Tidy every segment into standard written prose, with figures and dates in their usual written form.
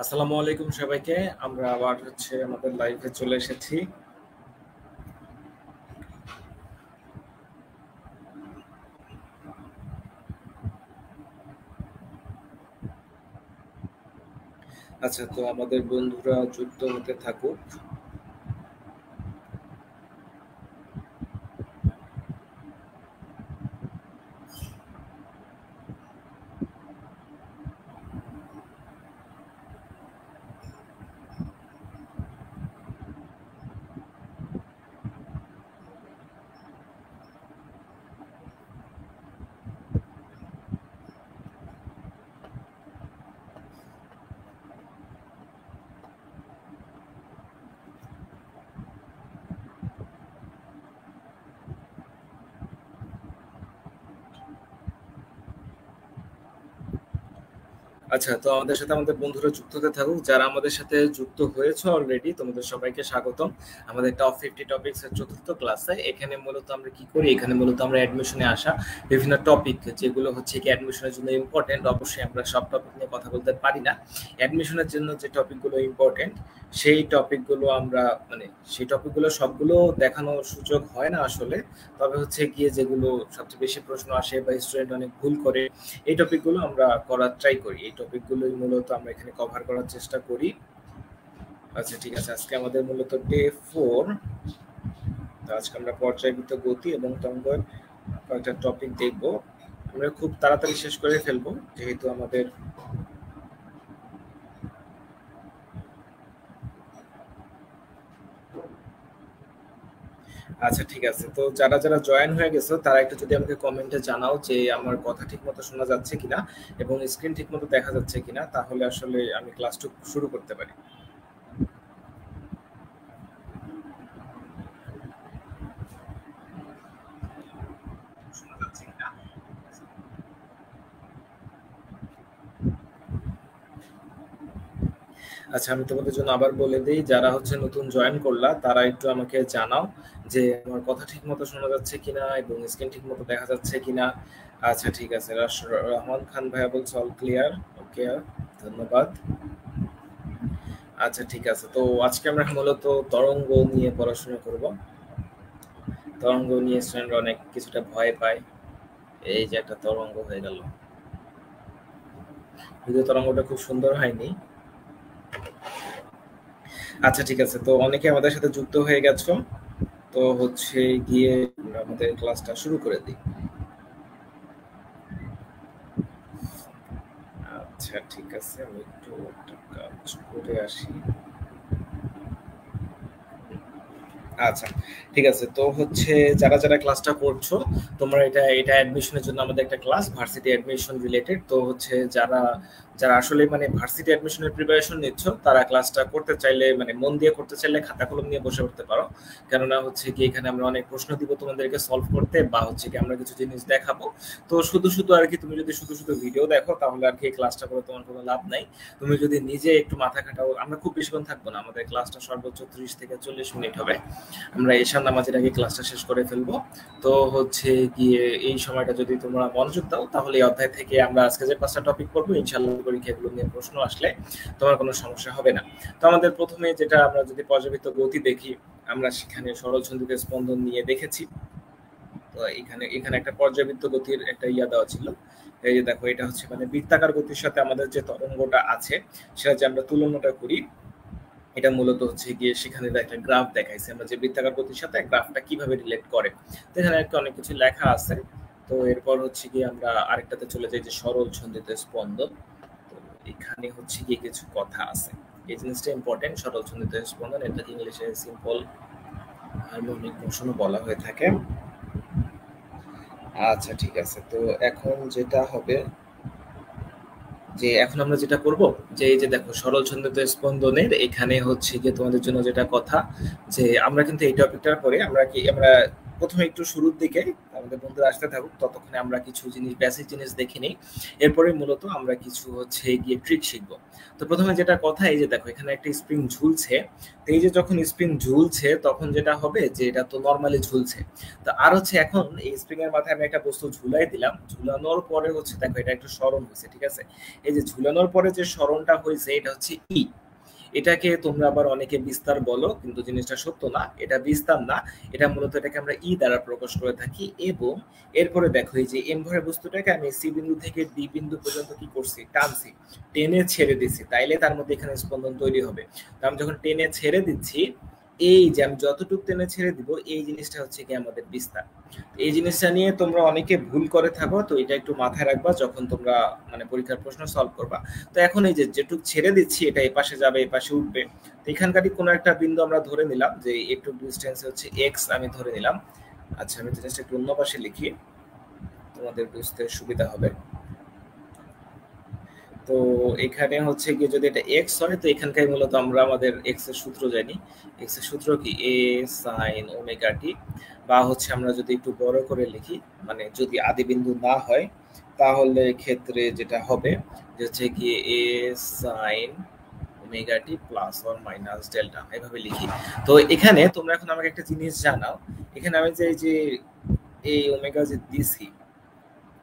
আসসালামু আলাইকুম সবাইকে। আমরা আবার আমাদের লাইভে চলে এসেছি। আচ্ছা, তো আমাদের বন্ধুরা যুক্ত হতে থাকুক। আচ্ছা, তো আমাদের সাথে আমাদের বন্ধুরা যুক্ত হতে থাকুক। যারা আমাদের সাথে যুক্ত হয়েছে অলরেডি, তোমাদের সবাইকে স্বাগতম আমাদের টপ 50 টপিকস এর চতুর্থ ক্লাসে। এখানে মূলত আমরা কি করি, এখানে মূলত আমরা অ্যাডমিশনে আসা বিভিন্ন টপিক যেগুলো হচ্ছে কি অ্যাডমিশনের জন্য ইম্পর্টেন্ট, অবশ্যই আমরা সব টপিক নিয়ে কথা বলতে পারি না। অ্যাডমিশনের জন্য যে টপিকগুলো ইম্পর্টেন্ট সেই টপিকগুলো আমরা সেই টপিকগুলো সবগুলো দেখানোর সুযোগ হয় না আসলে। তবে হচ্ছে গিয়ে যেগুলো সবচেয়ে বেশি প্রশ্ন আসে বা স্টুডেন্ট অনেক ভুল করে, এই টপিকগুলো আমরা করার ট্রাই করি। এই টপিকগুলোই মূলত আমরা এখানে কভার করার চেষ্টা করি। আচ্ছা, ঠিক আছে। আজকে আমাদের মূলত ডে 4। তো আজকে আমরা পর্যায়বৃত্ত গতি এবং তরঙ্গের কয়েকটা টপিক দেখব। আমরা খুব তাড়াতাড়ি শেষ করে ফেলবো, যেহেতু আমাদের আচ্ছা, ঠিক আছে। তো যারা যারা জয়েন হয়ে গেছো তারা একটু যদি আমাকে কমেন্টে জানাও যে আমার কথা ঠিকমতো শোনা যাচ্ছে কিনা এবং স্ক্রিন ঠিকমতো দেখা যাচ্ছে কিনা, তাহলে আসলে আমি ক্লাসটা শুরু করতে পারি। শোনা যাচ্ছে কিনা? আচ্ছা, আমি তোমাদের জন্য আবার বলে দিই, যারা নতুন জয়েন করলা তারা একটু আমাকে জানাও যে আমার কথা ঠিক মতো শোনা যাচ্ছে কিনা এবং স্ক্রিন ঠিক মতো দেখা যাচ্ছে কিনা। আচ্ছা, ঠিক আছে। রহমান খান ভাইয়া বলছে অল ক্লিয়ার। ওকে, ধন্যবাদ। আচ্ছা, ঠিক আছে। তো আজকে আমরা মূলত তরঙ্গ নিয়ে পড়াশোনা করব। তরঙ্গ নিয়ে স্টুডেন্ট অনেক কিছুটা ভয় পায়। এই যে একটা তরঙ্গ হয়ে গেল, যদিও তরঙ্গটা খুব সুন্দর হয়নি। আচ্ছা, ঠিক আছে। তো অনেকে আমাদের সাথে যুক্ত হয়ে গেছো। তো গিয়ে আমরা আমাদের ক্লাসটা শুরু করে দিই। আচ্ছা, ঠিক আছে। আমি একটু একটা কাজ করে আসি। আচ্ছা, ঠিক আছে। তো যারা যারা ক্লাসটা করছো, তোমরা এটা এটা অ্যাডমিশনের জন্য আমাদের একটা ক্লাস ভার্সিটি অ্যাডমিশন রিলেটেড। তো যারা যারা আসলে ভার্সিটি অ্যাডমিশনের প্রিপারেশন নিচ্ছ, তারা ক্লাসটা করতে চাইলে মন দিয়ে করতে চাইলে খাতা কলম নিয়ে বসে পড়তে পারো। কেননা কি এখানে আমরা অনেক প্রশ্ন দিব তোমাদেরকে সলভ করতে, বা কি আমরা কিছু জিনিস দেখাবো। তো শুধু শুধু আর কি তুমি যদি শুধু শুধু ভিডিও দেখো তাহলে আর কি এই ক্লাসটা করে তোমার কোনো লাভ নাই। তুমি যদি নিজে একটু মাথা খাটাও, আমরা খুব বেশিক্ষণ থাকবো না, আমাদের ক্লাসটা সর্বোচ্চ 30 থেকে 40 মিনিট হবে। আমরা এশার নামাজের আগে ক্লাসটা শেষ করে ফেলবো। তো গিয়ে এই সময়টা যদি তোমরা মনোযোগ দাও, তাহলে এই অধ্যায় থেকে আমরা আজকে যে 5টা টপিক পড়বো, ইনশাআল্লাহ পরীক্ষাগুলো নিয়ে প্রশ্ন আসলে তোমার কোনো সমস্যা হবে না। তো আমাদের প্রথমে যেটা আমরা যদি পর্যাবৃত্ত গতি দেখি, আমরা সেখানে সরল সন্ধিত স্পন্দন নিয়ে দেখেছি। তো এখানে এখানে একটা পর্যাবৃত্ত গতির একটা দেওয়া ছিল। এই যে দেখো, এটা বৃত্তাকার গতির সাথে আমাদের যে তরঙ্গটা আছে সেটা যে আমরা তুলনাটা করি, এটা মূলত গিয়ে সেখানে একটা গ্রাফ দেখাইছে আমরা যে বৃত্তাকার গতির সাথে গ্রাফটা কিভাবে রিলেট করে। তো এখানে একটা অনেক কিছু লেখা আছে। তো এরপর গিয়ে আমরা আরেকটাতে চলে যাই, যে সরল ছন্দিত স্পন্দন। তো এখানে গিয়ে কিছু কথা আছে, এই জিনিসটা ইম্পর্টেন্ট। সরল ছন্দিত স্পন্দন, এটা ইংলিশে সিম্পল হারমোনিক মোশনও বলা হয়ে থাকে। আচ্ছা, ঠিক আছে। তো এখন যেটা হবে, যে এখন আমরা যেটা করব, যে এই যে দেখো সরল ছন্দিত স্পন্দনের এখানে গিয়ে তোমাদের জন্য যেটা কথা, যে আমরা কিন্তু এই টপিকটার পরে আমরা প্রথমে একটু শুরুর দিকে আমাদের বন্ধুরা আসতে থাকুক, ততক্ষণে আমরা কিছু জিনিস, বেসিক জিনিস দেখে নিই। এরপরে মূলত আমরা কিছু হচ্ছে গিয়ে ট্রিক শিখবো। তো প্রথমে যেটা কথা, এই যে দেখো এখানে একটা স্প্রিং ঝুলছে। তো এই যে যখন স্প্রিং ঝুলছে তখন যেটা হবে যে এটা তো নর্মালি ঝুলছে। তো আর হচ্ছে এখন এই স্প্রিং এর মাথায় আমি একটা বস্তু ঝুলাই দিলাম, ঝুলানোর পরে হচ্ছে দেখো এটা একটু সরণ হয়েছে, ঠিক আছে। এই যে ঝুলানোর পরে যে সরণটা হয়েছে এটা হচ্ছে ই। এটাকে তোমরা আবার অনেকে বিস্তার বলো, কিন্তু জিনিসটা সত্য না, এটা বিস্তার না। এটা মূলত এটাকে আমরা ই দ্বারা প্রকাশ করে থাকি। এবং এরপরে দেখো এই যে এম ভরের বস্তুটাকে আমি সি বিন্দু থেকে ডি বিন্দু পর্যন্ত কি করছি, টানছি, টেনে ছেড়ে দিচ্ছি, তাইলে তার মধ্যে এখানে স্পন্দন তৈরি হবে। তো আমি যখন টেনে ছেড়ে দিচ্ছি, এই যে আমি যতটুকু টেনে ছেড়ে দিব, এই জিনিসটা হচ্ছে কি আমাদের বিস্তার। এই জিনিসটা নিয়ে তোমরা অনেকে ভুল করে থাকো, তো এটা একটু মাথায় রাখবা যখন তোমরা মানে পরীক্ষার প্রশ্ন সলভ করবা। তো এখন এই যে যেটুকু ছেড়ে দিচ্ছি এটা এপাশে যাবে, এপাশে উঠবে। তো এখানকারই কোনো একটা বিন্দু আমরা ধরে নিলাম যে একটু ডিস্টেন্স হচ্ছে এক্স, আমি ধরে নিলাম। আচ্ছা, আমি জিনিসটা একটু অন্য পাশে লিখি, তোমাদের বুঝতে সুবিধা হবে। তো এখানে হচ্ছে গিয়ে যদি এটা এক্স হয়, তো এখানকার মূলত আমরা আমাদের এক্স এর সূত্র জানি। এক্স এর সূত্র কি, এ সাইন ওমেগা টি। বা হচ্ছে আমরা যদি একটু বড় করে লিখি, মানে যদি আদি বিন্দু না হয়, তাহলে ক্ষেত্রে যেটা হবে যে হচ্ছে গিয়ে A sine omega t plus or minus delta, এভাবে লিখি। তো এখানে তোমরা এখন আমাকে একটা জিনিস জানাও, এখানে আমি যে এই যে এই ওমেগা যে দিছি,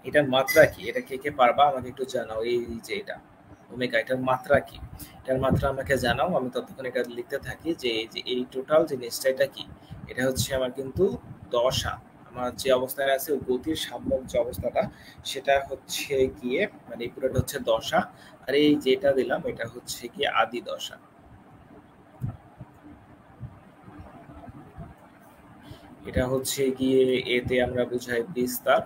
এটার মাত্রা কি? এটা কে কে পারবা আমাকে একটু জানাও। এই যে এটা ওমেগা, এটার মাত্রা কি? এটার মাত্রা আমাকে জানাও, আমি ততক্ষণ এটা লিখতে থাকি যে এই যে এই টোটাল জিনিসটা এটা কি। এটা হচ্ছে আমার কিন্তু দশা। আমার যে অবস্থায় আছে ওই গতির সাম্যক যে অবস্থাটা, সেটা হচ্ছে গিয়ে মানে এই পুরোটা হচ্ছে দশা। আর এই যেটা দিলাম এটা হচ্ছে গিয়ে আদি দশা। এটা হচ্ছে গিয়ে এতে আমরা বুঝাই বিস্তার।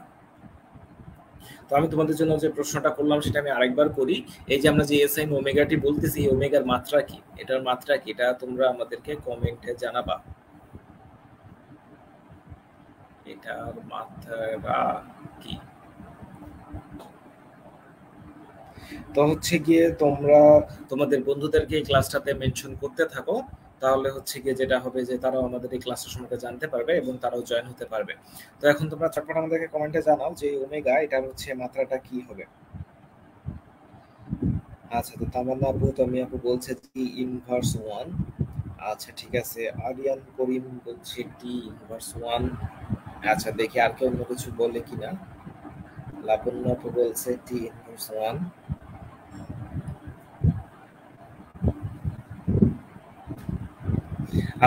তো আমি তোমাদের জন্য যে প্রশ্নটা করলাম সেটা আমি আরেকবার করি। এই যে আমরা যে এস আইন ওমেগা টি বলতেছি, এই ওমেগার মাত্রা কি, এটার মাত্রা কি, এটা তোমরা আমাদেরকে কমেন্টে জানাবা। এটার মাত্রা কি? তো হচ্ছে গিয়ে তোমরা তোমাদের বন্ধুদেরকে এই ক্লাসটাতে মেনশন করতে থাকো, তাহলে হচ্ছে গিয়ে যেটা হবে যে তারাও আমাদের এই ক্লাসটা সম্পর্কে জানতে পারবে এবং তারাও জয়েন হতে পারবে। তো এখন তোমরা চটপট আমাদেরকে কমেন্টে জানাও যে ওমেগা এটার হচ্ছে মাত্রাটা কি হবে। আচ্ছা, তো তামান্না আপু, তুমি আপু বলছে টি ইনভার্স ওয়ান। আচ্ছা ঠিক আছে, আরিয়ান করিম বলছে টি ইনভার্স ওয়ান। আচ্ছা দেখি আর কেউ অন্য কিছু বলে কিনা। লাবণ্য আপু বলছে টি ইনভার্স ওয়ান।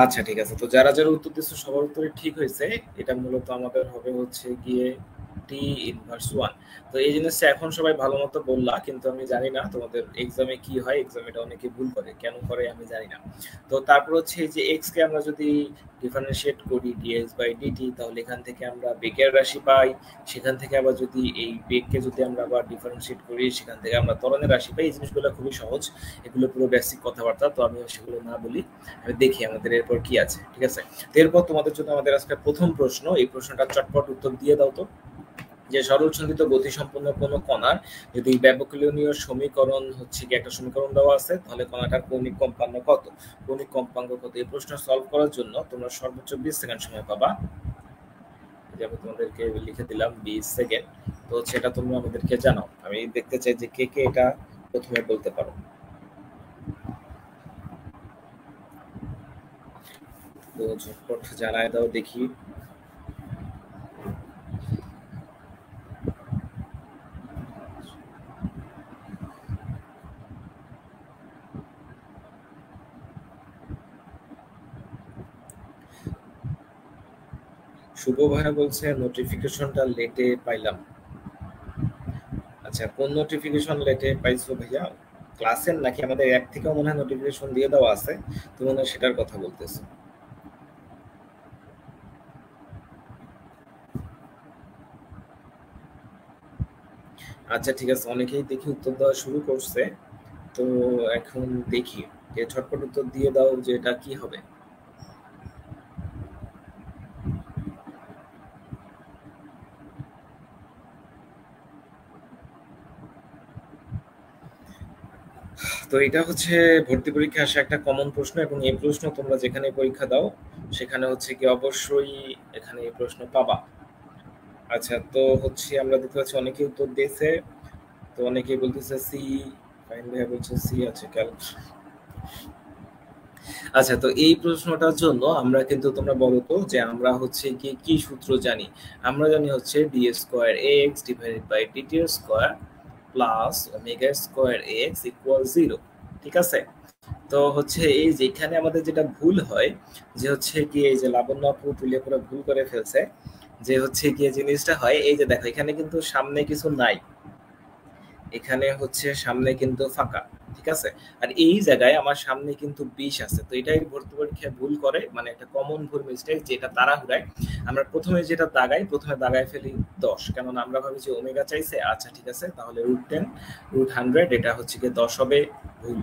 আচ্ছা ঠিক আছে, তো যারা যারা উত্তর দিচ্ছে সবার উত্তরই ঠিক হয়েছে। এটা মূলত আমাদের হবে হচ্ছে গিয়ে টি ইনভার্স ওয়ান। তো এই জিনিসটা এখন সবাই ভালো মতো বললা, কিন্তু আমি জানি না তোমাদের এক্সামে কি হয়, এক্সামে এটা অনেকে ভুল করে, কেন করে আমি জানি না। তো তারপর হচ্ছে এই যে এক্স কে আমরা যদি ডিফারেন্সিয়েট করি ডিএক্স বাই ডিটি, তাহলে এখান থেকে আমরা বেগের রাশি পাই। সেখান থেকে আবার যদি এই বেগকে যদি আমরা আবার ডিফারেন্সিয়েট করি, সেখান থেকে আমরা ত্বরণের রাশি পাই। এই জিনিসগুলো খুবই সহজ, এগুলো পুরো বেসিক কথাবার্তা, তো আমি সেগুলো না বলি, আমি দেখি আমাদের এরপর কি আছে। ঠিক আছে, তো এরপর তোমাদের জন্য আমাদের আজকে প্রথম প্রশ্ন, এই প্রশ্নটা চটপট উত্তর দিয়ে দাও তো। যে সরল সন্ধিত গতি সম্পন্ন কোনো কণার যদি ব্যবকলনীয় সমীকরণ হচ্ছে কি একটা সমীকরণ দেওয়া আছে, তাহলে কণাটার কৌণিক কম্পাঙ্ক কত, কৌণিক কম্পাঙ্ক কত। এই প্রশ্ন সলভ করার জন্য তোমরা সর্বোচ্চ 20 সেকেন্ড সময় পাবা। যে আমি তোমাদেরকে লিখে দিলাম 20 সেকেন্ড। তো সেটা তোমরা আমাদেরকে জানাও, আমি দেখতে চাই যে কে কে এটা প্রথমে বলতে পারো। তো ঝটপট জানায় দাও দেখি। শুভ ভাইয়া বলছে নোটিফিকেশনটা লেটে পাইলাম। আচ্ছা, কোন নোটিফিকেশন লেটে পাইছো ভাইয়া? ক্লাসের নাকি আমাদের অ্যাপ থেকেও মনে হয় নোটিফিকেশন দিয়ে দেওয়া আছে, তো মনে হয় সেটার কথা বলতেছো। আচ্ছা ঠিক আছে, অনেকেই দেখি উত্তর দেওয়া শুরু করছে। তো এখন দেখি যে ঝটপট উত্তর দিয়ে দাও যে এটা কি হবে। তো এটা হচ্ছে ভর্তি পরীক্ষায় আসা একটা কমন প্রশ্ন, এবং এই প্রশ্ন তোমরা যেখানে পরীক্ষা দাও সেখানে হচ্ছে কি অবশ্যই এখানে এই প্রশ্ন পাবা। আচ্ছা, তো হচ্ছে আমরা দেখতে পাচ্ছি অনেকে উত্তর দিয়েছে। তো অনেকেই বলতেছে সি। ফাইন ভাইয়া বলছে সি আছে ক্যাল। আচ্ছা, তো এই প্রশ্নটার জন্য আমরা কিন্তু তোমরা বলো তো যে আমরা হচ্ছে কি কি সূত্র জানি। আমরা জানি হচ্ছে D square X divided by DT square plus omega square X equal zero. ঠিক আছে। তো হচ্ছে এই যেখানে আমাদের যেটা ভুল হয়, যে হচ্ছে কি এই যে লাবণ্য আপু তুলে পুরো ভুল করে ফেলছে। যে হচ্ছে গিয়ে জিনিসটা হয় এই যে দেখো এখানে কিন্তু সামনে কিছু নাই, এখানে হচ্ছে সামনে কিন্তু ফাঁকা। ঠিক আছে। আর এই জায়গায় আমার সামনে কিন্তু 20 আছে, তো এটাই ভর্তি পরীক্ষায় ভুল করে, মানে একটা কমন ভুল মিস্টেক যেটা তাড়াহুড়ায় আমরা প্রথমে যেটা দাগাই, প্রথমে দাগায় ফেলি 10, কেননা আমরা ভাবি যে ওমেগা চাইছে, আচ্ছা ঠিক আছে তাহলে √10 √100 এটা হচ্ছে গিয়ে 10 হবে। ভুল।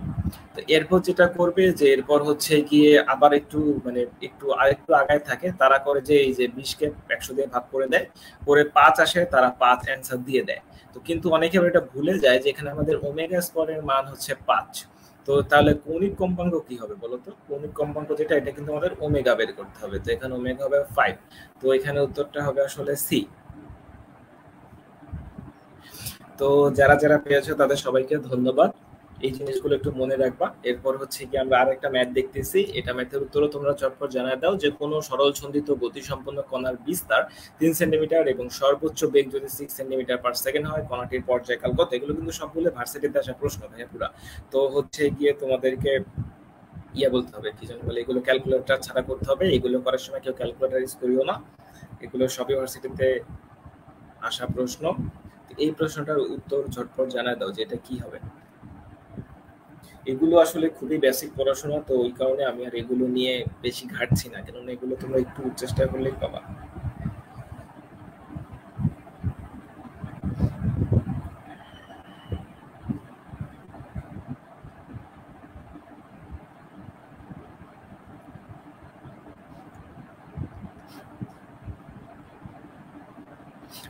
তো এরপর যেটা করবে যে এরপর হচ্ছে গিয়ে আবার একটু মানে একটু আরেকটু আগায় থাকে, তারা করে যে এই যে 20 কে 100 দিয়ে ভাগ করে দেয়, করে 5 আসে, তারা 5 অ্যান্সার দিয়ে দেয়। তো কিন্তু অনেকে আবার এটা ভুলে যায় যে এখানে আমাদের ওমেগা স্কয়ারের মান হচ্ছে 5। তো তাহলে কৌণিক কম্পাঙ্ক কি হবে বলতো? কৌণিক কম্পাঙ্ক যেটা, এটা কিন্তু আমাদের ওমেগা বের করতে হবে। তো এখানে ওমেগা হবে 5। তো এখানে উত্তরটা হবে আসলে সি। তো যারা যারা পেয়েছো তাদের সবাইকে ধন্যবাদ। এই জিনিসগুলো একটু মনে রাখবা। এরপর হচ্ছে কি আমরা আরেকটা ম্যাথ দেখতেছি, এটা ম্যাথের উত্তরও তোমরা চটপট জানায় দাও। যে কোনো সরল ছন্দিত গতিসম্পন্ন কণার বিস্তার 3 সেন্টিমিটার এবং সর্বোচ্চ বেগ যদি 6 সেন্টিমিটার পার সেকেন্ড হয়, কণাটির পর্যায়কাল কত? এগুলো কিন্তু সবগুলো ভার্সিটিতে আসা প্রশ্ন ভাইয়া পুরা। তো হচ্ছে গিয়ে তোমাদেরকে ইয়া বলতে হবে, কি যেন বলে, এগুলো ক্যালকুলেটর ছাড়া করতে হবে। এগুলো করার সময় কেউ ক্যালকুলেটর ইউজ করিও না, এগুলো সবই ভার্সিটিতে আসা প্রশ্ন। এই প্রশ্নটার উত্তর ঝটপট জানায় দাও যে এটা কি হবে। এগুলো আসলে খুবই বেসিক পড়াশোনা, তো ওই কারণে আমি আর এগুলো নিয়ে বেশি ঘাটছি না, কেননা এগুলো তোমরা একটু চেষ্টা করলেই পাবা।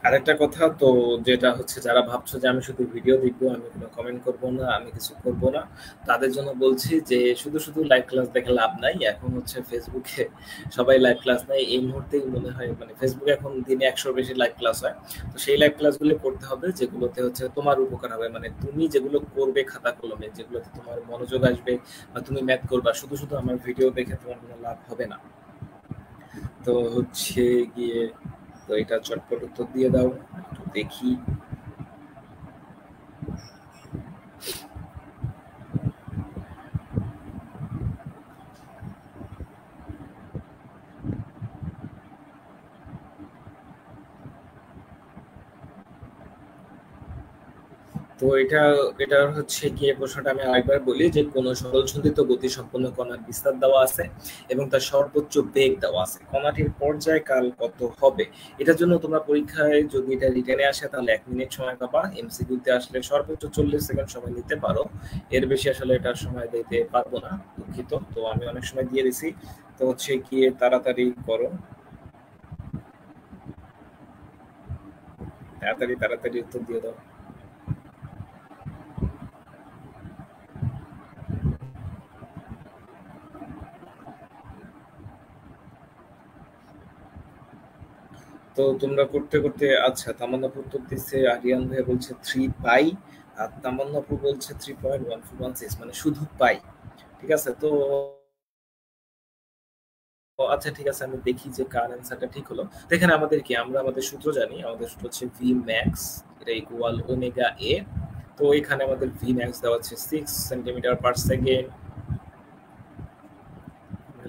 আরেকটা কথা তো, যেটা হচ্ছে যারা ভাবছো যে আমি শুধু ভিডিও দেখবো, আমি কোনো কমেন্ট করব না, আমি কিছু করব না, তাদের জন্য বলছি যে শুধু শুধু লাইভ ক্লাস দেখে লাভ নাই। এখন হচ্ছে ফেসবুকে সবাই লাইভ ক্লাস নেয় এই মুহূর্তেই মনে হয়, মানে ফেসবুকে এখন দিনে 100-র বেশি লাইভ ক্লাস হয়। তো সেই লাইভ ক্লাসগুলো করতে হবে যেগুলোতে হচ্ছে তোমার উপকার হবে, মানে তুমি যেগুলো করবে খাতা কলমে, যেগুলোতে তোমার মনোযোগ আসবে বা তুমি ম্যাথ করবা, শুধু শুধু আমার ভিডিও দেখে তোমার কোনো লাভ হবে না। তো হচ্ছে গিয়ে, তো এটা চটপট উত্তর দিয়ে দাও, একটু দেখি। তো এটা হচ্ছে গিয়ে প্রশ্নটা আমি আরেকবার বলি, যে কোন সরলসন্ধিত গতিসম্পন্ন কণার বিস্তার দেওয়া আছে এবং তার সর্বোচ্চ বেগ দেওয়া আছে, কণাটির পর্যায়কাল কত হবে। এটার জন্য তোমরা পরীক্ষায় যদি এটা রিটেনে আসে তাহলে 1 মিনিট সময় পাবা, এমসিকিউতে আসলে সর্বোচ্চ 40 সেকেন্ড সময় নিতে পারো। এর বেশি আসলে এটার সময় দিতে পারবো না, দুঃখিত। তো আমি অনেক সময় দিয়ে দিছি। তো হচ্ছে গিয়ে তাড়াতাড়ি করো, তাড়াতাড়ি তাড়াতাড়ি উত্তর দিয়ে দাও। তো তোমরা করতে করতে, আচ্ছা তামান্নাপুর উত্তর দিচ্ছে, আরিয়ান ভাই বলছে 3 পাই, আর তামান্নাপুর বলছে 3.1416, মানে শুধু পাই। ঠিক আছে। তো আচ্ছা ঠিক আছে, আমি দেখি যে কার অ্যান্সারটা ঠিক হলো। তো এখানে আমাদের কি, আমরা আমাদের সূত্র জানি, আমাদের সূত্র হচ্ছে ভি ম্যাক্স এটা ইকুয়াল ওমেগা এ। তো এখানে আমাদের ভি ম্যাক্স দেওয়া হচ্ছে 6 সেন্টিমিটার পার সেকেন্ড,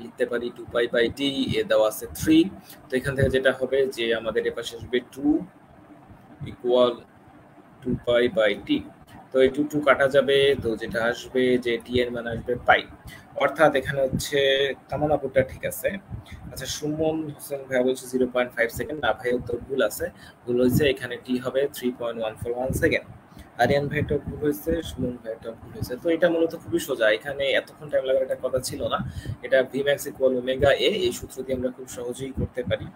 লিখতে পারি 2 পাই/টি, এ দেওয়া আছে 3। তো এখান থেকে যেটা হবে যে আমাদের এপাশে আসবে 2 ইকুয়াল 2 পাই/টি। তো এই 2 কাটা যাবে, তো যেটা আসবে যে টি এর মান আসবে পাই। অর্থাৎ এখানে হচ্ছে তামানাপুরটা ঠিক আছে। আচ্ছা, সুমন হোসেন ভাই বলছে 0.5 সেকেন্ড, না ভাই উত্তর ভুল আছে, ভুল হয়েছে, এখানে টি হবে 3.141 সেকেন্ড। আরিয়ান ভাইটা ভুল হয়েছে, সুমন ভাইটা ভুল হয়েছে। তো এটা মূলত খুবই সোজা, এখানে এতক্ষণ টাইম লাগার একটা কথা ছিল না। এটা ভি ম্যাক্স ইকুয়াল ওমেগা এ, এই সূত্র দিয়ে আমরা খুব সহজেই করতে পারি।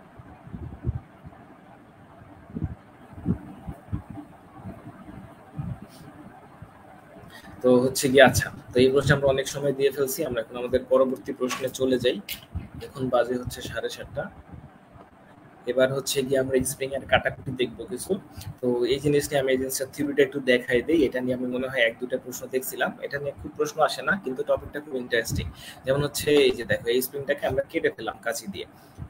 তো হচ্ছে গিয়ে, আচ্ছা তো এই প্রশ্নে আমরা অনেক সময় দিয়ে ফেলছি, আমরা এখন আমাদের পরবর্তী প্রশ্নে চলে যাই। এখন বাজে হচ্ছে 7:30। এবার হচ্ছে গিয়ে আমরা স্প্রিং এর কাটাকুটি দেখবো কিছু। তো এই জিনিসটা আমি এই জিনিসটা থিওরিটা একটু দেখাই দিই। এটা নিয়ে আমি মনে হয় এক দুটা প্রশ্ন দেখছিলাম, এটা নিয়ে খুব প্রশ্ন আসে না, কিন্তু টপিকটা খুব ইন্টারেস্টিং। যেমন হচ্ছে এই যে দেখো, এই স্প্রিংটাকে আমরা কেটে ফেললাম কাঁচি দিয়ে।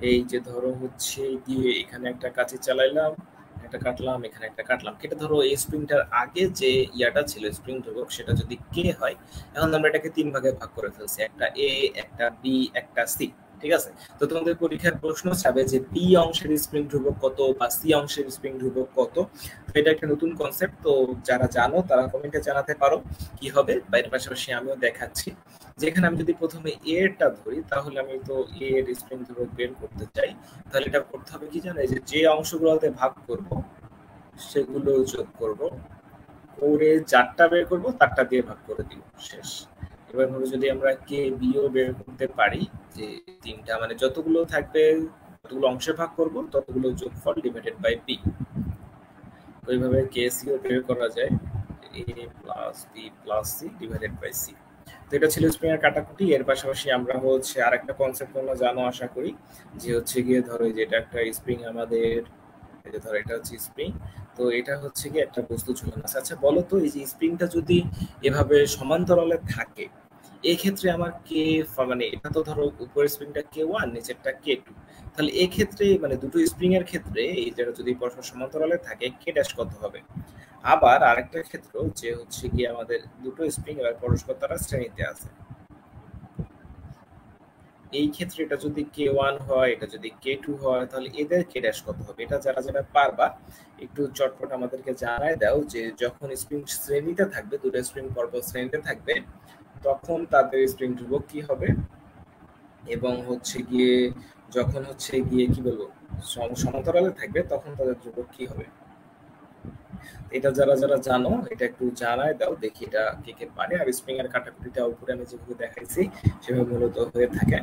এই যে ধরো হচ্ছে দিয়ে এখানে একটা কাঁচি চালাইলাম, একটা কাটলাম, এখানে একটা কাটলাম, কেটে ধরো এই স্প্রিংটার আগে যে ইয়াটা ছিল স্প্রিং ধ্রুবক, সেটা যদি কে হয়, এখন আমরা এটাকে তিন ভাগে ভাগ করে ফেলছি, একটা এ, একটা বি, একটা সি। ঠিক আছে? তো তোমাদের পরীক্ষার প্রশ্ন চাবে যে বি অংশের স্প্রিং ধ্রুবক কত বা সি অংশের স্প্রিং ধ্রুবক কত। তো এটা একটা নতুন কনসেপ্ট, তো যারা জানো তারা কমেন্টে জানাতে পারো কি হবে। বাইরের পাশাপাশি আমিও দেখাচ্ছি। যেখানে আমি যদি প্রথমে এরটা ধরি, তাহলে আমি তো এর স্প্রিং ধ্রুবক বের করতে চাই। তাহলে এটা করতে হবে কি জানো, এই যে যে অংশগুলোতে ভাগ করব সেগুলো যোগ করব, করে যারটা বের করব তারটা দিয়ে ভাগ করে দিব, শেষ। এবার ধরো যদি আমরা কে বিও বের করতে পারি, যে তিনটা মানে যতগুলো থাকবে, যতগুলো অংশে ভাগ করব ততগুলো যোগফল ডিভাইডেড বাই বি। ওইভাবে কে সিও বের করা যায়, A plus B plus C divided by C. তো এটা ছিল স্প্রিং এর কাটাকুটি। এর পাশাপাশি আমরা হচ্ছে আরেকটা কনসেপ্ট তোমরা জানো আশা করি, যে হচ্ছে গিয়ে ধরো যে এটা একটা স্প্রিং আমাদের, এই যে ধরো এটা হচ্ছে স্প্রিং। তো এটা হচ্ছে কি একটা বস্তু ঝুলানো আছে। আচ্ছা বলো তো, এই যে স্প্রিংটা যদি এভাবে সমান্তরালে থাকে, এই ক্ষেত্রে আমার কে মানে এটা তো ধরো উপরের স্প্রিংটা কে ওয়ান, নিচেরটা কে টু, তাহলে এই ক্ষেত্রে মানে দুটো স্প্রিং এর ক্ষেত্রে এই যেটা যদি পরস্পর সমান্তরালে থাকে, কে ড্যাশ কত হবে? আবার আরেকটা ক্ষেত্র যে হচ্ছে কি আমাদের দুটো স্প্রিং এবার পরস্পর তারা শ্রেণীতে আছে, এই ক্ষেত্রে এটা যদি কে ওয়ান হয়, এটা যদি কে টু হয়, তাহলে এদের কে ড্যাশ কত হবে? এটা যারা যারা পারবা একটু চটপট আমাদেরকে জানায় দাও, যে যখন স্প্রিং শ্রেণীতে থাকবে, দুটো স্প্রিং পরপর শ্রেণীতে থাকবে, তখন তাদের স্প্রিং ধ্রুবক কি হবে, এবং হচ্ছে গিয়ে যখন হচ্ছে গিয়ে কি বলবো সমান্তরালে থাকবে তখন তাদের ধ্রুবক কি হবে। এটা যারা যারা জানো এটা একটু জানায় দাও, দেখি এটা কে কে পারে। আর স্প্রিং এর কাটাকুটিটা উপরে আমি যেভাবে দেখাইছি সেভাবে মূলত হয়ে থাকে।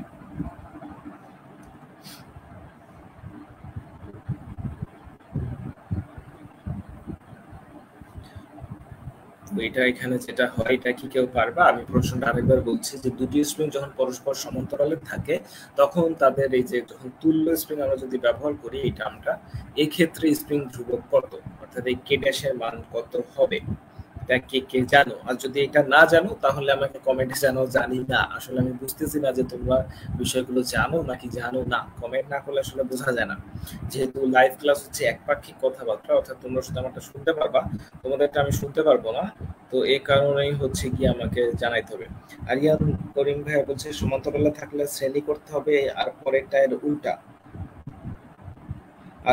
তো এটা এখানে যেটা হয়, এটা কি কেউ পারবা? আমি প্রশ্নটা আরেকবার বলছি, যে দুটি স্প্রিং যখন পরস্পর সমান্তরালে থাকে, তখন তাদের এই যে যখন তুল্য স্প্রিং আমরা যদি ব্যবহার করি এই টার্মটা, এই ক্ষেত্রে স্প্রিং ধ্রুবক কত, অর্থাৎ এই কে ড্যাশের মান কত হবে, এটা কে কে জানো? আর যদি এটা না জানো তাহলে আমাকে কমেন্টে জানাও জানি না। আসলে আমি বুঝতেছি না যে তোমরা বিষয়গুলো জানো নাকি জানো না, কমেন্ট না করলে আসলে বোঝা যায় না। যেহেতু লাইভ ক্লাস হচ্ছে একপাক্ষিক কথাবার্তা, অর্থাৎ তোমরা শুধু আমারটা শুনতে পারবা, তোমাদেরটা আমি শুনতে পারবো না। তো এই কারণেই হচ্ছে কি আমাকে জানাইতে হবে। আরিয়ান করিম ভাই বলছে সমান্তরালে থাকলে শ্রেণী করতে হবে, আর পরেরটা এর উল্টা।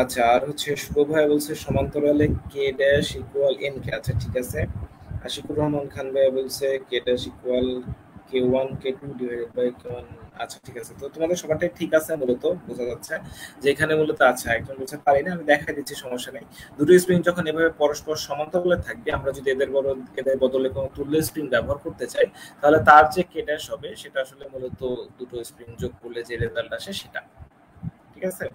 আচ্ছা, আর হচ্ছে শুভ ভাই বলছে সমান্তরালে K dash equal N K. আচ্ছা ঠিক আছে। আশিকুর রহমান খান ভাই বলছে K dash equal K one K two divided by K one. আচ্ছা ঠিক আছে, তো তোমাদের সবারটাই ঠিক আছে মূলত বোঝা যাচ্ছে যে এখানে মূলত। আচ্ছা একজন বলছে পারি না, আমি দেখাই দিচ্ছি, সমস্যা নেই। দুটো স্প্রিং যখন এভাবে পরস্পর সমান্তরালে থাকবে, আমরা যদি এদের বদলে কোনো তুল্য স্প্রিং ব্যবহার করতে চাই, তাহলে তার যে কে ড্যাশ হবে সেটা আসলে মূলত দুটো স্প্রিং যোগ করলে যে রেজাল্ট আসে সেটা। ঠিক আছে?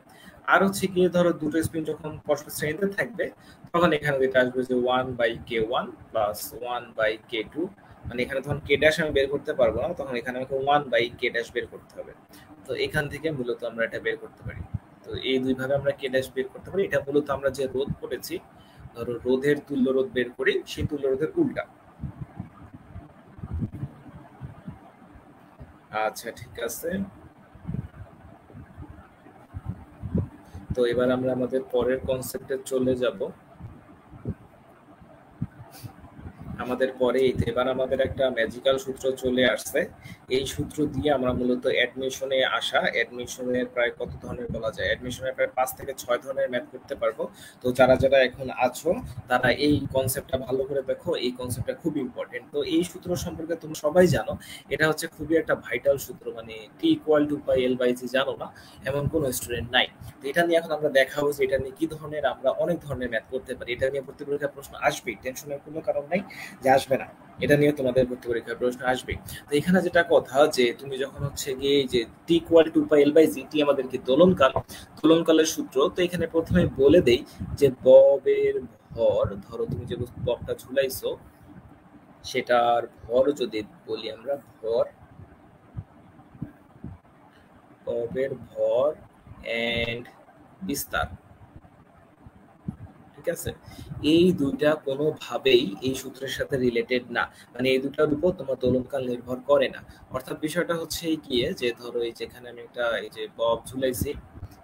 আর হচ্ছে গিয়ে ধরো দুটো স্প্রিং যখন পরস্পর শ্রেণীতে থাকবে, তখন এখানে যেটা আসবে যে one by K one plus one by K two, মানে এখানে তখন কে ড্যাশ আমি বের করতে পারবো না, তখন এখানে আমাকে ওয়ান বাই কে ড্যাশ বের করতে হবে। তো এখান থেকে মূলত আমরা এটা বের করতে পারি। তো এই দুই ভাবে আমরা কে ড্যাশ বের করতে পারি। এটা মূলত আমরা যে রোধ করেছি, ধরো রোধের তুল্য রোধ বের করি, সেই তুল্য রোধের উল্টা। আচ্ছা ঠিক আছে। তো এবার আমরা আমাদের পরের কনসেপ্টে চলে যাব। আমাদের পরে এবার আমাদের একটা ম্যাজিক্যাল সূত্র চলে আসছে। এই সূত্র দিয়ে আমরা মূলত অ্যাডমিশনে আসা, অ্যাডমিশনের প্রায় কত ধরনের বলা যায়, অ্যাডমিশনের প্রায় 5 থেকে 6 ধরনের ম্যাথ করতে পারবো। তো যারা যারা এখন আছো তারা এই কনসেপ্টটা ভালো করে দেখো, এই কনসেপ্টটা খুব ইম্পর্টেন্ট। তো এই সূত্র সম্পর্কে তোমরা সবাই জানো, এটা হচ্ছে খুবই একটা ভাইটাল সূত্র, মানে T equal to pi L by G জানো না এমন কোনো স্টুডেন্ট নাই। তো এটা নিয়ে এখন আমরা দেখাবো যে এটা নিয়ে কি ধরনের আমরা অনেক ধরনের ম্যাথ করতে পারি। এটা নিয়ে ভর্তি পরীক্ষার প্রশ্ন আসবেই, টেনশনের কোনো কারণ নাই যে আসবে না। এটা নিয়ে তোমাদের ভর্তি পরীক্ষার প্রশ্ন আসবে। তো এখানে যেটা কথা, যে তুমি যখন হচ্ছে গিয়ে যে T equal to pi L by G, T আমাদের কি দোলনকাল, দোলনকালের সূত্র। তো এখানে প্রথমে বলে দেই যে ববের ভর, ধরো তুমি যে ববটা ঝুলাইছো সেটার ভর যদি বলি আমরা, ভর, ববের ভর এন্ড বিস্তার, ঠিক আছে? এই দুইটা কোনোভাবেই এই সূত্রের সাথে রিলেটেড না। মানে এই দুটার উপর তোমার দোলনকাল নির্ভর করে না। অর্থাৎ বিষয়টা হচ্ছে গিয়ে যে ধরো এই যেখানে আমি একটা এই যে বব ঝুলাইছি,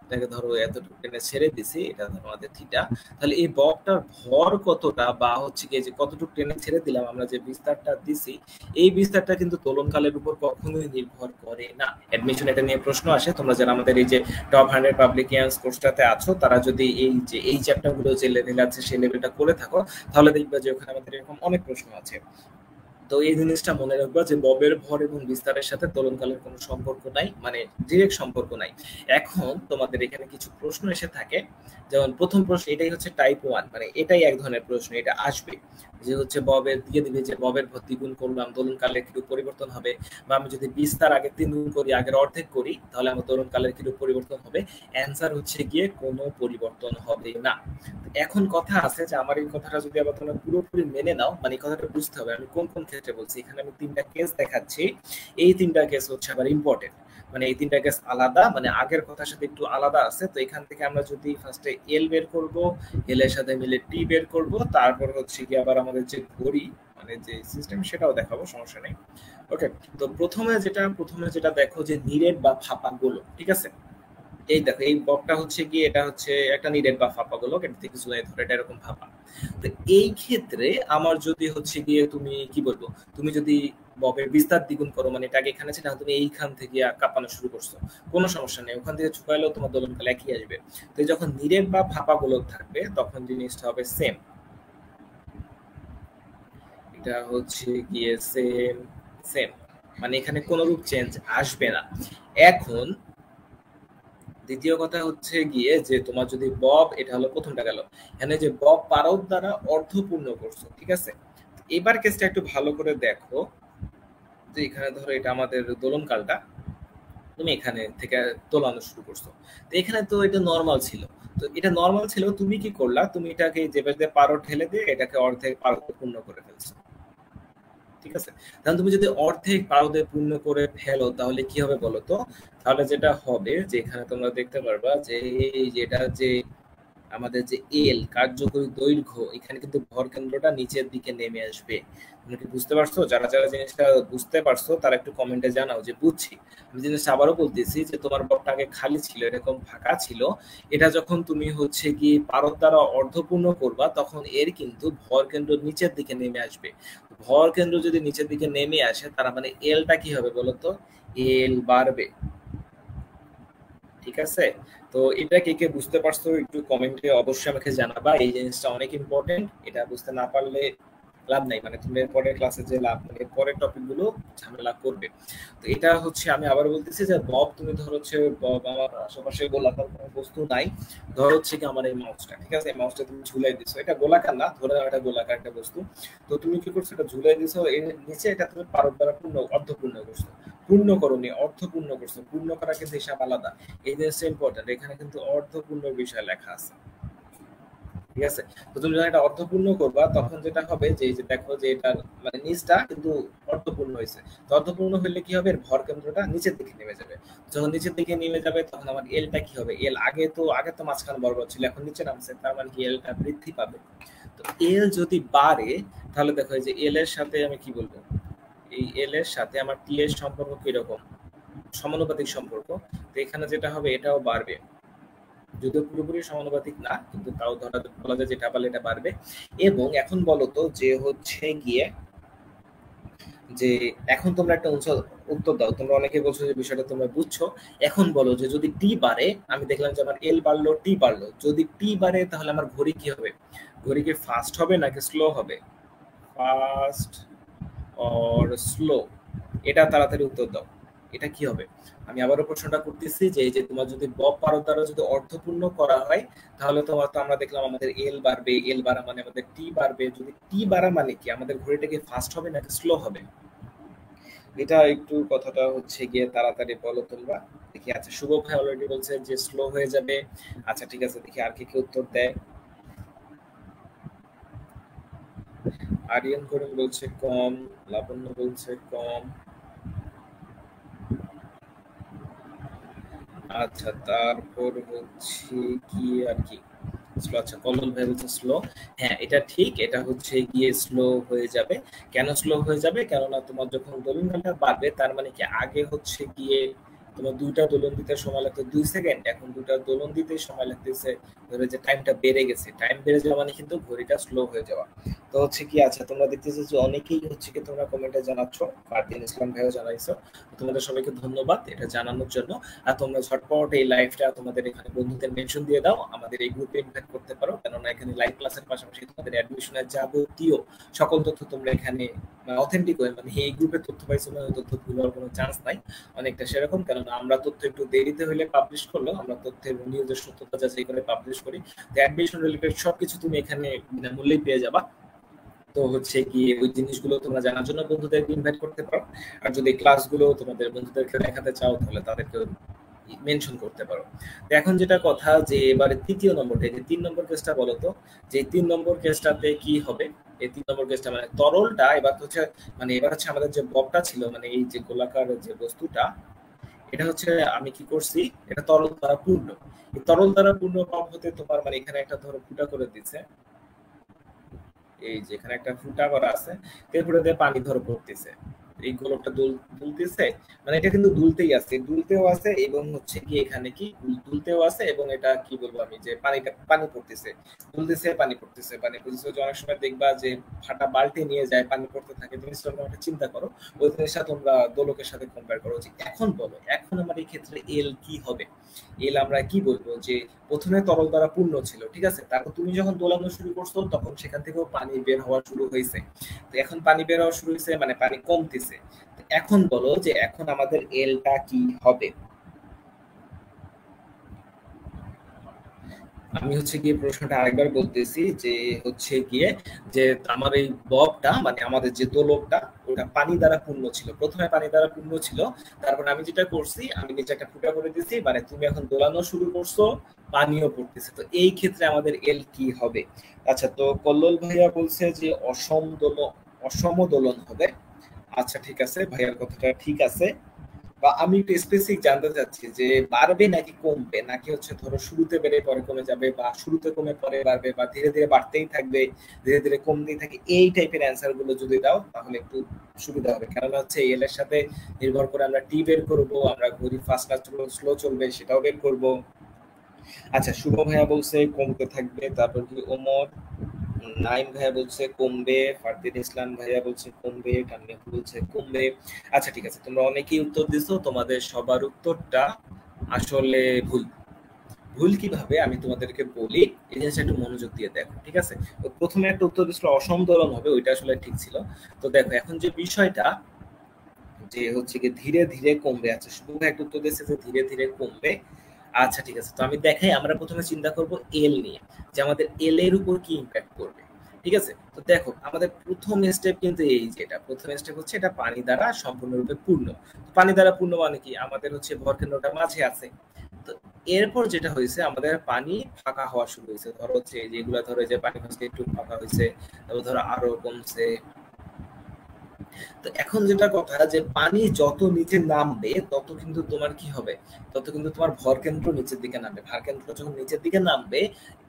এটাকে ধরো এতটুকু টেনে ছেড়ে দিছি, এটা ধরো আমাদের থিটা। তাহলে এই ববটার ভর কতটা বা হচ্ছে গিয়ে যে কতটুকু টেনে ছেড়ে দিলাম, আমরা যে বিস্তারটা দিছি, এই বিস্তারটা কিন্তু দোলনকালের উপর কখনোই নির্ভর করে না। অ্যাডমিশন এটা নিয়ে প্রশ্ন আসে, তোমরা যারা আমাদের এই যে টপ 100 পাবলিকিয়ান্স কোর্সটাতে আছো, তারা যদি এই যে এই চ্যাপ্টারগুলো যে লেভেল আছে সেই লেভেলটা করে থাকো, তাহলে দেখবে যে ওখানে আমাদের এরকম অনেক প্রশ্ন আছে। তো এই জিনিসটা মনে রাখবা যে ববের ভর এবং বিস্তারের সাথে দোলনকালের কোনো সম্পর্ক নাই, মানে ডিরেক্ট সম্পর্ক নাই। এখন তোমাদের এখানে কিছু প্রশ্ন এসে থাকে, যেমন প্রথম প্রশ্ন, এটাই হচ্ছে টাইপ 1, মানে এটাই এক ধরনের প্রশ্ন, এটা আসবে যে হচ্ছে ববের দিয়ে দিবে যে ববের ভর দ্বিগুণ করলাম দোলনকালের কিরূপ পরিবর্তন হবে, বা আমি যদি বিস্তার আগে 3 গুণ করি, আগের অর্ধেক করি, তাহলে আমার দোলনকালের কিরূপ পরিবর্তন হবে। অ্যান্সার হচ্ছে গিয়ে কোনো পরিবর্তন হবে না। এখন কথা আছে যে আমার এই কথাটা যদি আবার তোমরা পুরোপুরি মেনে নাও, মানে এই কথাটা বুঝতে হবে আমি কোন কোন ক্ষেত্রে বলছি। এখানে আমি 3টা কেস দেখাচ্ছি, এই 3টা কেস হচ্ছে আবার ইম্পর্টেন্ট, মানে এই 3টা কেস আলাদা, মানে আগের কথার সাথে একটু আলাদা আছে। তো এখান থেকে আমরা যদি ফার্স্টে এল বের করব, এল এর সাথে মিলে টি বের করব, তারপর হচ্ছে কি আবার আমাদের যে ঘড়ি মানে যে সিস্টেম সেটাও দেখাবো, সমস্যা নেই। ওকে, তো প্রথমে যেটা দেখো যে নিরেট বা ফাঁপা গোলক, ঠিক আছে? এই দেখো এই বকটা হচ্ছে কি, এটা হচ্ছে একটা নিরেট বা ফাঁপা গোলক, এটা থেকে জুলাই ধরে এটা এরকম ফাঁপা। তো এই ক্ষেত্রে আমার যদি হচ্ছে গিয়ে তুমি কি বলবো, তুমি যদি ববের বিস্তার দ্বিগুণ করো, মানে এটাকে এখানে ছিল, তুমি এইখান থেকে কাঁপানো শুরু করছো, কোনো সমস্যা নেই, ওখান থেকে ঝুঁকাইলেও তোমার দোলনকাল একই আসবে। তো যখন নিরেট বা ফাঁপা গোলক থাকবে তখন জিনিসটা হবে সেম, এটা হচ্ছে গিয়ে সেম সেম, মানে এখানে কোনো রূপ চেঞ্জ আসবে না। এখন দ্বিতীয় কথা হচ্ছে গিয়ে যে তোমার যদি বব, এটা হলো প্রথমটা গেল, এখানে যে বব পারদ দ্বারা অর্ধপূর্ণ করছো, ঠিক আছে? এবার কেসটা একটু ভালো করে দেখো, যে এখানে ধরো এটা আমাদের দোলনকালটা, তুমি এখানে থেকে তোলানো শুরু করছো। তো এখানে তো এটা নর্মাল ছিল, তো এটা নর্মাল ছিল, তুমি কি করলা, তুমি এটাকে যে দিয়ে পারো ঠেলে দিয়ে এটাকে অর্ধেক পারদ পূর্ণ করে ফেলছো, ঠিক আছে? তাহলে তুমি যদি অর্ধেক পারদে পূর্ণ করে ফেলো তাহলে কি হবে বলো তো? তাহলে যেটা হবে যে এখানে তোমরা দেখতে পারবা যে এই যেটা যে আমাদের যে এল কার্যকরী দৈর্ঘ্য, এখানে কিন্তু ভর কেন্দ্রটা নিচের দিকে নেমে আসবে। তুমি কি বুঝতে পারছো? যারা যারা জিনিসটা বুঝতে পারছো তারা একটু কমেন্টে জানাও যে বুঝছি। আমি জিনিসটা আবারও বলতেছি যে তোমার বরটা আগে খালি ছিল, এরকম ফাঁকা ছিল, এটা যখন তুমি হচ্ছে কি পারদ দ্বারা অর্ধপূর্ণ করবা তখন এর কিন্তু ভর কেন্দ্র নিচের দিকে নেমে আসবে। ভর কেন্দ্র যদি নিচের দিকে নেমে আসে তার মানে এলটা কি হবে বলতো? এল বাড়বে, ঠিক আছে? তো এটা কে কে বুঝতে পারছো একটু কমেন্টে অবশ্যই আমাকে জানাবা, এই জিনিসটা অনেক ইম্পর্টেন্ট, এটা বুঝতে না পারলে লাভ নাই, মানে তুমি এর পরের ক্লাসে যে লাভ মানে পরের টপিক গুলো ঝামেলা করবে। তো এটা হচ্ছে আমি আবার বলতেছি যে বব, তুমি ধর হচ্ছে বব আমার আশেপাশে গোলাকার কোনো বস্তু নাই, ধর হচ্ছে কি আমার এই মাউসটা, ঠিক আছে? এই মাউসটা তুমি ঝুলাই দিছো, এটা গোলাকার না, ধরে নাও এটা গোলাকার একটা বস্তু। তো তুমি কি করছো, এটা ঝুলাই দিছো, এর নিচে এটা তুমি পারদ দ্বারা পূর্ণ অর্ধপূর্ণ করছো, পূর্ণ করনি অর্ধপূর্ণ করছো, পূর্ণ করা কিন্তু হিসাব আলাদা। এই জিনিসটা ইম্পর্টেন্ট, এখানে কিন্তু অর্ধপূর্ণ বিষয় লেখা আছে, ঠিক আছে? তো তুমি যখন এটা অর্ধপূর্ণ করবা তখন যেটা হবে যে এই যে দেখো যে এটা মানে নিচটা কিন্তু অর্ধপূর্ণ হয়েছে। তো অর্ধপূর্ণ হলে কি হবে, এর ভর কেন্দ্রটা নিচের দিকে নেমে যাবে। যখন নিচের দিকে নেমে যাবে তখন আমার এলটা কি হবে, এল আগে তো মাঝখানে বরাবর ছিল, এখন নিচে নামছে, তার মানে কি এলটা বৃদ্ধি পাবে। তো এল যদি বাড়ে তাহলে দেখো এই যে এল এর সাথে আমি কি বলবো, এই এল এর সাথে আমার টি এর সম্পর্ক কিরকম, সমানুপাতিক সম্পর্ক। তো এখানে যেটা হবে এটাও বাড়বে, যদিও পুরোপুরি সমানুপাতিক না, কিন্তু তাও ধরা বলা যায় যেটা পারলে এটা বাড়বে। এবং এখন বলো তো যে হচ্ছে গিয়ে যে এখন তোমরা একটা উত্তর দাও, তোমরা অনেকে বলছো যে বিষয়টা তোমরা বুঝছো। এখন বলো যে যদি টি বাড়ে, আমি দেখলাম যে আমার এল বাড়লো টি বাড়লো, যদি টি বাড়ে তাহলে আমার ঘড়ি কি হবে, ঘড়ি কি ফাস্ট হবে নাকি স্লো হবে? Fast or slow? এটা তাড়াতাড়ি উত্তর দাও, এটা কি হবে? আমি আবারও প্রশ্নটা করতেছি যে এই যে তোমার যদি বব পারদ দ্বারা যদি অর্ধপূর্ণ করা হয় তাহলে তোমার তো আমরা দেখলাম আমাদের এল বাড়বে, এল বাড়া মানে আমাদের টি বাড়বে, যদি টি বাড়া মানে কি আমাদের ঘড়িটা কি ফাস্ট হবে নাকি স্লো হবে? এটা একটু কথাটা হচ্ছে গিয়ে তাড়াতাড়ি বলো তোমরা দেখি। আচ্ছা, শুভ ভাই অলরেডি বলছে যে স্লো হয়ে যাবে। আচ্ছা ঠিক আছে, দেখি আর কি কি উত্তর দেয়। আরিয়ান করিম বলছে কম, লাবণ্য বলছে কম, আচ্ছা, তারপর হচ্ছে কি আর কি স্লো। আচ্ছা, কল্লোল ভাই বলছে স্লো। হ্যাঁ, এটা ঠিক। এটা হচ্ছে গিয়ে স্লো হয়ে যাবে। কেন স্লো হয়ে যাবে? কেননা তোমার যখন দোলনটা বাড়বে তার মানে কি আগে হচ্ছে গিয়ে তোমার ২ টা দোলন দিতে সময় লাগতো ২ সেকেন্ড। এখন ২ টা দোলন দিতে সময় লাগতেছে, ধরো যে টাইমটা বেড়ে গেছে। টাইম বেড়ে যাওয়া মানে কিন্তু ঘড়িটা স্লো হয়ে যাওয়া। তো হচ্ছে কি, আচ্ছা তোমরা দেখতেছো যে অনেকেই হচ্ছে কি তোমরা কমেন্টে জানাচ্ছ। ফারদিন ইসলাম ভাইও জানাইছো। তোমাদের সবাইকে ধন্যবাদ এটা জানানোর জন্য। আর তোমরা ঝটপট এই লাইভটা তোমাদের এখানে বন্ধুদের মেনশন দিয়ে দাও, আমাদের এই গ্রুপে ইনভাইট করতে পারো, কেননা এখানে লাইভ ক্লাসের পাশাপাশি তোমাদের অ্যাডমিশনের যাবতীয় সকল তথ্য তোমরা এখানে অথেন্টিক হয়ে, মানে এই গ্রুপে তথ্য পাইছো মানে তথ্য ভুল হওয়ার কোনো চান্স নাই। অনেকটা সেরকম, কেননা আমরা তথ্য একটু দেরিতে হলে পাবলিশ করলেও আমরা তথ্যের নিউজের সত্যতা যাচাই করে পাবলিশ করি। তো অ্যাডমিশন রিলেটেড সবকিছু তুমি এখানে বিনামূল্যেই পেয়ে যাবা। তো হচ্ছে কি ওই জিনিসগুলো তোমরা জানার জন্য বন্ধুদেরকে ইনভাইট করতে পারো। আর যদি ক্লাসগুলো তোমাদের বন্ধুদেরকে দেখাতে চাও তাহলে তাদেরকে মেনশন করতে পারো। তো এখন যেটা কথা যে এবারে তৃতীয় নম্বরটা, যে ৩ নম্বর কেসটা বলো তো, যে ৩ নম্বর কেসটাতে কি হবে? এই ৩ নম্বর কেসটা মানে তরলটা এবার হচ্ছে, মানে এবার হচ্ছে আমাদের যে ববটা ছিল, মানে এই যে গোলাকার যে বস্তুটা, এটা হচ্ছে আমি কি করছি, এটা তরল দ্বারা পূর্ণ। এই তরল দ্বারা পূর্ণ বব হতে তোমার মানে এখানে একটা ধরো ফুটা করে দিচ্ছে, এই যে এখানে একটা ফুটা করা আছে, এরপরে দিয়ে পানি ধরো পড়তেছে, এই গোলকটা দুলতেছে, মানে এটা কিন্তু দুলতেই আছে, দুলতেও আছে এবং হচ্ছে কি এখানে কি দুলতেও আছে, এবং এটা কি বলবো আমি, যে পানিটা পানি পড়তেছে, দুলতেছে পানি পড়তেছে, পানি পড়তেছে। যে অনেক সময় দেখবা যে ফাটা বালতি নিয়ে যায় পানি পড়তে থাকে, জিনিসটা তোমরা একটা চিন্তা করো, ওই জিনিসটা তোমরা দোলকের সাথে কম্পেয়ার করো। যে এখন বলো, এখন আমার এই ক্ষেত্রে এল কি হবে? এল আমরা কি বলবো, যে প্রথমে তরল দ্বারা পূর্ণ ছিল, ঠিক আছে, তারপর তুমি যখন দোলানো শুরু করছো তখন সেখান থেকেও পানি বের হওয়া শুরু হয়েছে। তো এখন পানি বের হওয়া শুরু হয়েছে মানে পানি কমতেছে। তো এখন বলো যে এখন আমাদের এলটা কি হবে? আমি হচ্ছে গিয়ে প্রশ্নটা আরেকবার বলতেছি, যে হচ্ছে গিয়ে যে আমার এই ববটা মানে আমাদের যে দোলকটা, ওটা পানি দ্বারা পূর্ণ ছিল, প্রথমে পানি দ্বারা পূর্ণ ছিল। তারপর আমি যেটা করছি, আমি নিচে একটা ফুটা করে দিছি, মানে তুমি এখন দোলানো শুরু করছো, পানিও পড়তেছে। তো এই ক্ষেত্রে আমাদের এল কি হবে? আচ্ছা, তো কল্লোল ভাইয়া বলছে যে অসম দোলন হবে। আচ্ছা ঠিক আছে, ভাইয়ার কথাটা ঠিক আছে। বা আমি একটু স্পেসিফিক জানতে চাচ্ছি যে বাড়বে নাকি কমবে, নাকি হচ্ছে ধরো শুরুতে বেড়ে পরে কমে যাবে, বা শুরুতে কমে পরে বাড়বে, বা ধীরে ধীরে বাড়তেই থাকবে, ধীরে ধীরে কমতেই থাকে, এই টাইপের অ্যান্সার গুলো যদি দাও তাহলে একটু সুবিধা হবে। কারণ হচ্ছে এল এর সাথে নির্ভর করে আমরা টি বের করবো, আমরা ঘড়ি ফাস্ট না স্লো চলবে সেটাও বের করবো। আচ্ছা, শুভ ভাইয়া বলছে কমতে থাকবে, তারপর কি ওমর নাইম ভাইয়া বলছে কমবে, ফারদিন ইসলাম ভাইয়া বলছে কমবে, টানমিয়া বলছে কমবে। আচ্ছা ঠিক আছে, তোমরা অনেকেই উত্তর দিছো, তোমাদের সবার উত্তরটা আসলে ভুল। ভুল কিভাবে আমি তোমাদেরকে বলি, এই জিনিসটা একটু মনোযোগ দিয়ে দেখো, ঠিক আছে? তো প্রথমে একটা উত্তর দিছিল অসমদোলন হবে, ওইটা আসলে ঠিক ছিল। তো দেখো এখন যে বিষয়টা, যে হচ্ছে কি ধীরে ধীরে কমবে। আচ্ছা, শুভ ভাই একটা উত্তর দিয়েছে যে ধীরে ধীরে কমবে। আচ্ছা ঠিক আছে, তো আমি দেখাই, আমরা প্রথমে চিন্তা করব এল নিয়ে, যে আমাদের এল এর উপর কি ইম্প্যাক্ট করবে। ঠিক আছে, তো দেখো আমাদের প্রথম স্টেপ কিন্তু এই, যে এটা প্রথম স্টেপ হচ্ছে এটা পানি দ্বারা সম্পূর্ণরূপে পূর্ণ। পানি দ্বারা পূর্ণ মানে কি, আমাদের হচ্ছে ভরকেন্দ্রটা মাঝে আছে। তো এরপর যেটা হয়েছে, আমাদের পানি ফাঁকা হওয়া শুরু হয়েছে, ধরো হচ্ছে যেগুলা ধরো যে পানি হচ্ছে একটু ফাঁকা হয়েছে, তারপর ধরো আরো কমছে। তো এখন যেটা কথা, যে পানি যত নিচে নামবে তত কিন্তু তোমার কি হবে, তত কিন্তু তোমার ভরকেন্দ্র নিচের দিকে নামবে। ভরকেন্দ্র যখন নিচের দিকে নামবে,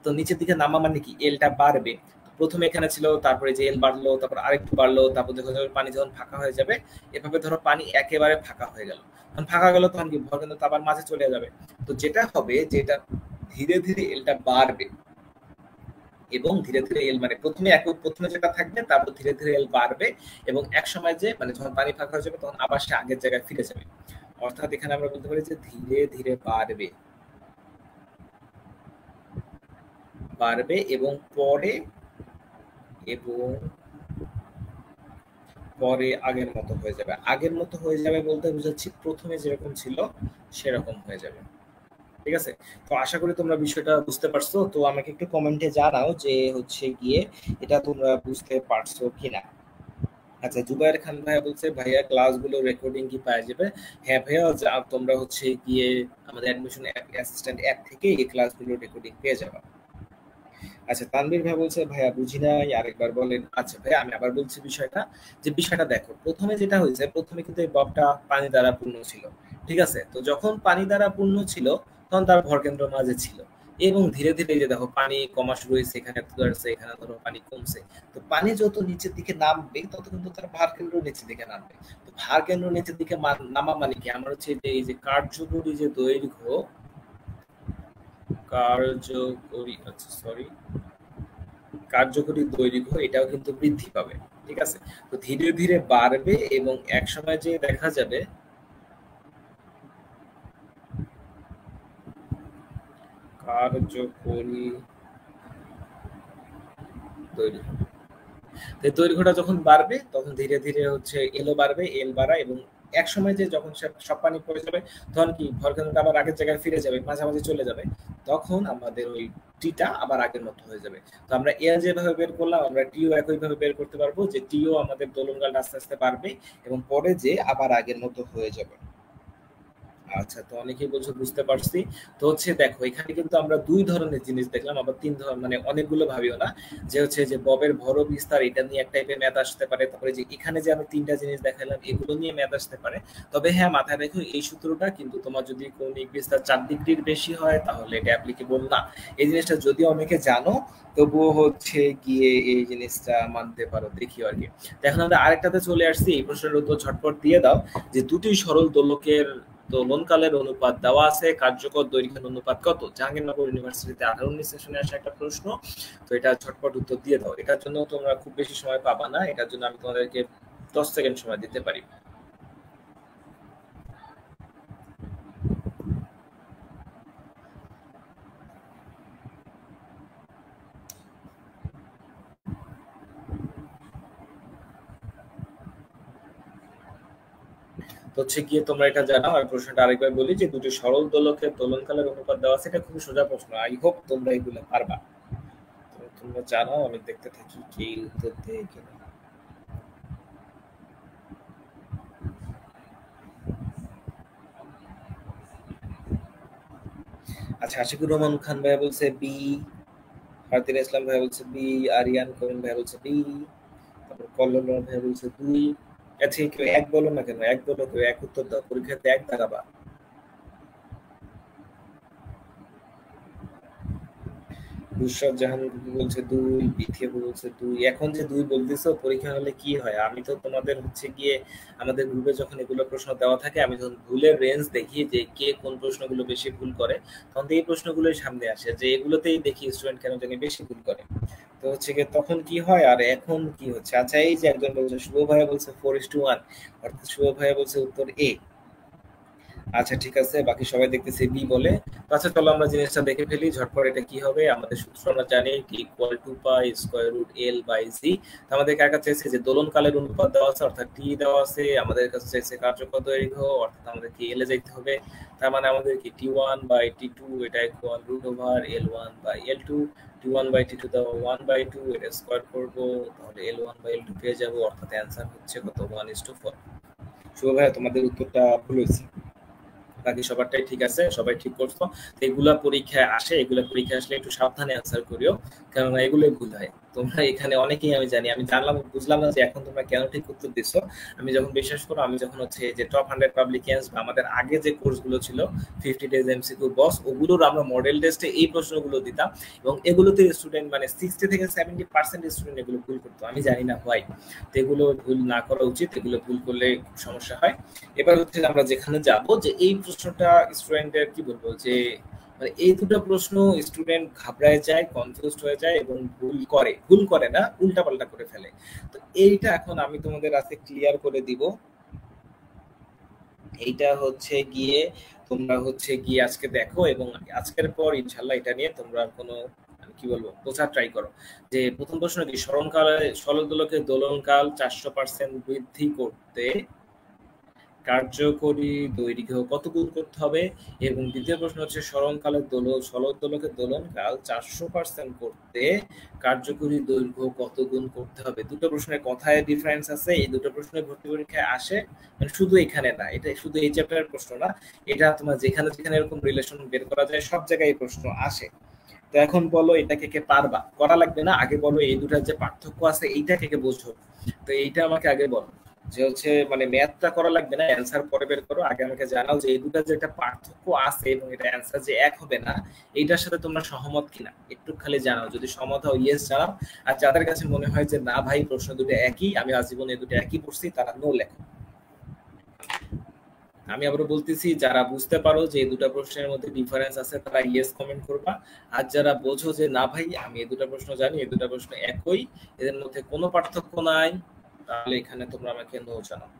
তো নিচের দিকে নামা মানে কি এলটা বাড়বে। প্রথমে এখানে ছিল, তারপরে যে এল বাড়লো, তারপর আরেকটু বাড়লো, তারপর দেখো যখন পানি যখন ফাঁকা হয়ে যাবে, এভাবে ধরো পানি একেবারে ফাঁকা হয়ে গেল। যখন ফাঁকা গেল তখন কি ভরকেন্দ্র তো আবার মাঝে চলে যাবে। তো যেটা হবে, যেটা ধীরে ধীরে এলটা বাড়বে, এবং ধীরে ধীরে এল মানে প্রথমে যেটা থাকবে, তারপর ধীরে ধীরে এল বাড়বে, এবং এক সময় যে মানে যখন পানি ফাঁকা হয়ে যাবে তখন আবার সে আগের জায়গায় ফিরে যাবে। অর্থাৎ এখানে আমরা বলতে পারি যে ধীরে ধীরে বাড়বে, বাড়বে এবং পরে, এবং পরে আগের মতো হয়ে যাবে। আগের মতো হয়ে যাবে বলতে বুঝাচ্ছি প্রথমে যেরকম ছিল সেরকম হয়ে যাবে। ঠিক আছে, তো আশা করি তোমরা বিষয়টা বুঝতে পারছো। তো আমাকে একটু কমেন্টে জানাও যে হচ্ছে গিয়ে এটা তোমরা বুঝতে পারছো কিনা। আচ্ছা, জুবায়ের খান ভাইয়া বলছে ভাইয়া ক্লাসগুলো রেকর্ডিং কি পাওয়া যাবে? হ্যাঁ ভাইয়া, তোমরা হচ্ছে গিয়ে আমাদের অ্যাডমিশন অ্যাসিস্ট্যান্ট অ্যাপ থেকে এই ক্লাসগুলো রেকর্ডিং পেয়ে যাবে। আচ্ছা, তানভীর ভাই বলছে ভাইয়া বুঝি নাই, আরেকবার বলেন। আচ্ছা ভাইয়া, আমি আবার বলছি বিষয়টা, যে বিষয়টা দেখো, প্রথমে যেটা হয়েছে, প্রথমে কিন্তু এই ববটা পানি দ্বারা পূর্ণ ছিল, ঠিক আছে? তো যখন পানি দ্বারা পূর্ণ ছিল তখন তার ভরকেন্দ্র মাঝে ছিল, এবং ধীরে ধীরে এই যে দেখো পানি কমা শুরু হয়েছে, এখানে আসছে, এখানে ধরো পানি কমছে। তো পানি যত নিচের দিকে নামবে তত কিন্তু তার ভার কেন্দ্র নিচের দিকে নামবে। তো ভার কেন্দ্র নিচের দিকে নামা মানে কি, আমরা হচ্ছে যে এই যে কার্যকরী যে দৈর্ঘ্য, কার্যকরী আচ্ছা সরি কার্যকরী দৈর্ঘ্য এটাও কিন্তু বৃদ্ধি পাবে। ঠিক আছে? তো ধীরে ধীরে বাড়বে এবং এক সময় যে দেখা যাবে কার্যকরী দৈর্ঘ্য, তো দৈর্ঘ্যটা যখন বাড়বে তখন ধীরে ধীরে হচ্ছে এলও বাড়বে, এল বাড়া, এবং এক সময় যে যখন সব পানি পড়ে যাবে তখন কি ভরকেন্দ্রটা আবার আগের জায়গায় ফিরে যাবে, মাঝামাঝি চলে যাবে, তখন আমাদের ওই টিটা আবার আগের মতো হয়ে যাবে। তো আমরা এল যেভাবে বের করলাম আমরা টিও একইভাবে বের করতে পারবো, যে টিও আমাদের দোলনকালটা আস্তে আস্তে বাড়বে এবং পরে যে আবার আগের মতো হয়ে যাবে। আচ্ছা, তো অনেকেই বলছো বুঝতে পারছি। তো হচ্ছে দেখো এখানে কিন্তু আমরা দুই ধরনের জিনিস দেখলাম, আবার তিন ধরনের, মানে অনেকগুলো ভাবিও না যে হচ্ছে যে ববের ভর বিস্তার এটা নিয়ে এক টাইপের ম্যাথ আসতে পারে, তারপরে যে এখানে যে আমি তিনটা জিনিস দেখালাম এগুলো নিয়ে ম্যাথ আসতে পারে। তবে হ্যাঁ, মাথায় রেখো এই সূত্রটা কিন্তু তোমার যদি কৌণিক বিস্তার 4 ডিগ্রির বেশি হয় তাহলে এটা অ্যাপ্লিকেবল না। এই জিনিসটা যদি অনেকে জানো তবুও হচ্ছে গিয়ে এই জিনিসটা মানতে পারো, দেখি আর কি। এখন আমরা আরেকটাতে চলে আসছি, এই প্রশ্নের উত্তর ঝটপট দিয়ে দাও। যে দুটি সরল দোলকের দোলনকালের অনুপাত দেওয়া আছে, কার্যকর দৈর্ঘ্যের অনুপাত কত? জাহাঙ্গীরনগর ইউনিভার্সিটিতে 18-19 সেশনে আসা একটা প্রশ্ন। তো এটা ঝটপট উত্তর দিয়ে দাও। এটার জন্য তোমরা খুব বেশি সময় পাবা না, এটার জন্য আমি তোমাদেরকে 10 সেকেন্ড সময় দিতে পারি। তো হচ্ছে গিয়ে তোমরা এটা জানাও। আর প্রশ্নটা আরেকবার বলি, যে দুটি সরল দোলকের দোলনকালের অনুপাত দেওয়া আছে, এটা খুব সোজা প্রশ্ন, আই হোপ তোমরা এগুলো পারবা। তো তোমরা জানাও, আমি দেখতে থাকি কি উত্তর দেয় কিনা। আচ্ছা, আশিকুর রহমান খান ভাইয়া বলছে বি, ফারদিন ইসলাম ভাইয়া বলছে বি, আরিয়ান করিম ভাইয়া বলছে বি, তারপর কল্লোল ভাইয়া বলছে দুই। আচ্ছা, কেউ এক বলো না কেন? এক বলো, কেউ এক উত্তর দাও, পরীক্ষাতে এক দাগাবা। বুশরাত জাহান বলছে দুই, বিথিয়া বলছে দুই। এখন যে দুই বলতেছো, পরীক্ষা হলে কি হয়? আমি তো তোমাদের হচ্ছে গিয়ে আমাদের গ্রুপে যখন এগুলো প্রশ্ন দেওয়া থাকে, আমি যখন ভুলের রেঞ্জ দেখি যে কে কোন প্রশ্নগুলো বেশি ভুল করে, তখন তো এই প্রশ্নগুলোই সামনে আসে, যে এগুলোতেই দেখি স্টুডেন্ট কেন জানি বেশি ভুল করে। তো হচ্ছে গিয়ে তখন কি হয় আর এখন কি হচ্ছে। আচ্ছা, এই যে একজন বলছে, শুভ ভাইয়া বলছে 4:1, অর্থাৎ শুভ ভাইয়া বলছে উত্তর এ। আচ্ছা, ঠিক আছে, বাকি সবাই দেখতেছি বি বলে। তো আচ্ছা, চলো আমরা জিনিসটা দেখে ফেলি ঝটপট। এটা কি হবে? আমাদের সূত্র আমরা জানি, T equal to pi square root L by G. আমাদের কাছে চাইছে যে দোলনকালের অনুপাত দেওয়া আছে, অর্থাৎ টি দেওয়া আছে। আমাদের কাছে চাইছে কার্যকর দৈর্ঘ্য, অর্থাৎ আমাদের কি এল এ যাইতে হবে। তার মানে আমাদের কি T one by T two, এটা equal root over L one by L two. T one by T two দেওয়া 1/2, এটা স্কোয়ার করবো, তাহলে L one by L two পেয়ে যাবো, অর্থাৎ অ্যান্সার হচ্ছে কত? 1:4। শুভ ভাইয়া, তোমাদের উত্তরটা ভুল হয়েছে, বাকি সবারটাই ঠিক আছে, সবাই ঠিক করছো। তো এগুলা পরীক্ষায় আসে, এগুলা পরীক্ষায় আসলে একটু সাবধানে অ্যান্সার করিও, কেননা এগুলোই ভুল হয়। তোমরা এখানে অনেকেই, আমি জানি, আমি জানলাম বুঝলাম না যে এখন তোমরা কেন ঠিক উত্তর দিচ্ছ। আমি যখন বিশ্বাস করো, আমি যখন হচ্ছে যে টপ 100 পাবলিকেন্স বা আমাদের আগে যে কোর্সগুলো ছিল 50 ডেজ এমসিকিউ বস, ওগুলোর আমরা মডেল টেস্টে এই প্রশ্নগুলো দিতাম, এবং এগুলোতে স্টুডেন্ট মানে 60 থেকে 70% স্টুডেন্ট এগুলো ভুল করতো। আমি জানি না হোয়াই। তো এগুলো ভুল না করা উচিত, এগুলো ভুল করলে খুব সমস্যা হয়। এবার হচ্ছে আমরা যেখানে যাব, যে এই প্রশ্নটা স্টুডেন্টের কি বলবো, যে মানে এই দুটো প্রশ্ন স্টুডেন্ট ঘাবড়ায় যায়, কনফিউজড হয়ে যায় এবং ভুল করে না, উল্টা পাল্টা করে ফেলে। তো এইটা এখন আমি তোমাদের আজকে ক্লিয়ার করে দিব। এইটা হচ্ছে গিয়ে তোমরা হচ্ছে গিয়ে আজকে দেখো, এবং আজকের পর ইনশাল্লাহ এটা নিয়ে তোমরা কোনো মানে কি বলবো বোঝার ট্রাই করো। যে প্রথম প্রশ্ন কি, স্মরণকালে সরল দোলকের দোলনকাল 400% বৃদ্ধি করতে কার্যকরী দৈর্ঘ্য কত গুণ করতে হবে? এবং দ্বিতীয় প্রশ্ন হচ্ছে, স্মরণকালের সরল দোলকের দোলনকাল 400% করতে কার্যকরী দৈর্ঘ্য কত গুণ করতে হবে? দুটো প্রশ্নের কথায় ডিফারেন্স আছে, এই দুটো প্রশ্নের ভর্তি পরীক্ষায় আসে, মানে শুধু এখানে না, এটা শুধু এই চ্যাপ্টারের প্রশ্ন না, এটা তোমার যেখানে যেখানে এরকম রিলেশন বের করা যায় সব জায়গায় এই প্রশ্ন আসে। তো এখন বলো, এটা কে কে পারবা? করা লাগবে না, আগে বলো এই দুটার যে পার্থক্য আছে এইটা কে কে বোঝো। তো এইটা আমাকে আগে বলো। যে হচ্ছে মানে ম্যাথটা করা লাগবে না, অ্যান্সার পরে বের করো, আগে আমাকে জানাও যে এই দুটা যে একটা পার্থক্য আছে এবং এটা অ্যান্সার যে এক হবে না, এইটার সাথে তোমরা সহমত কিনা একটু খালি জানাও। যদি সহমত হও ইয়েস জানাও, আর যাদের কাছে মনে হয় যে না ভাই প্রশ্ন দুটো একই, আমি আজীবন এই দুটো একই পড়ছি, তারা নো লেখো। আমি আবারও বলতেছি, যারা বুঝতে পারো যে এই দুটা প্রশ্নের মধ্যে ডিফারেন্স আছে তারা ইয়েস কমেন্ট করবা, আর যারা বোঝো যে না ভাই আমি এই দুটা প্রশ্ন জানি, এই দুটা প্রশ্ন একই, এদের মধ্যে কোনো পার্থক্য নাই, তাহলে এখানে তোমরা আমাকে নো জানাও।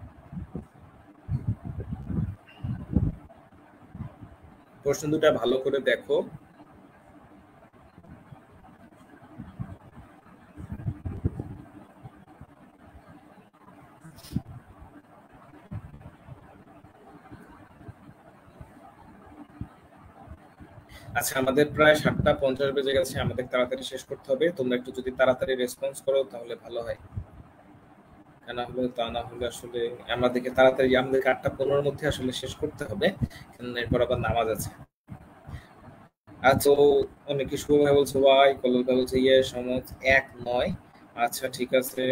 প্রশ্ন দুটা ভালো করে দেখো। আচ্ছা, আমাদের প্রায় 7:50 বেজে গেছে, আমাদের তাড়াতাড়ি শেষ করতে হবে। তোমরা একটু যদি তাড়াতাড়ি রেসপন্স করো তাহলে ভালো হয়, না হলে তা না হলে আসলে আমাদেরকে তাড়াতাড়ি, আমাদেরকে 8:15 মধ্যে আসলে শেষ করতে হবে, কারণ এরপর আবার নামাজ আছে। আচ্ছা, অনেকে শুভ ভাই বলছে ওয়াই, কলল ভাই বলছে ইয়ে, সমত এক নয়। আচ্ছা ঠিক আছে,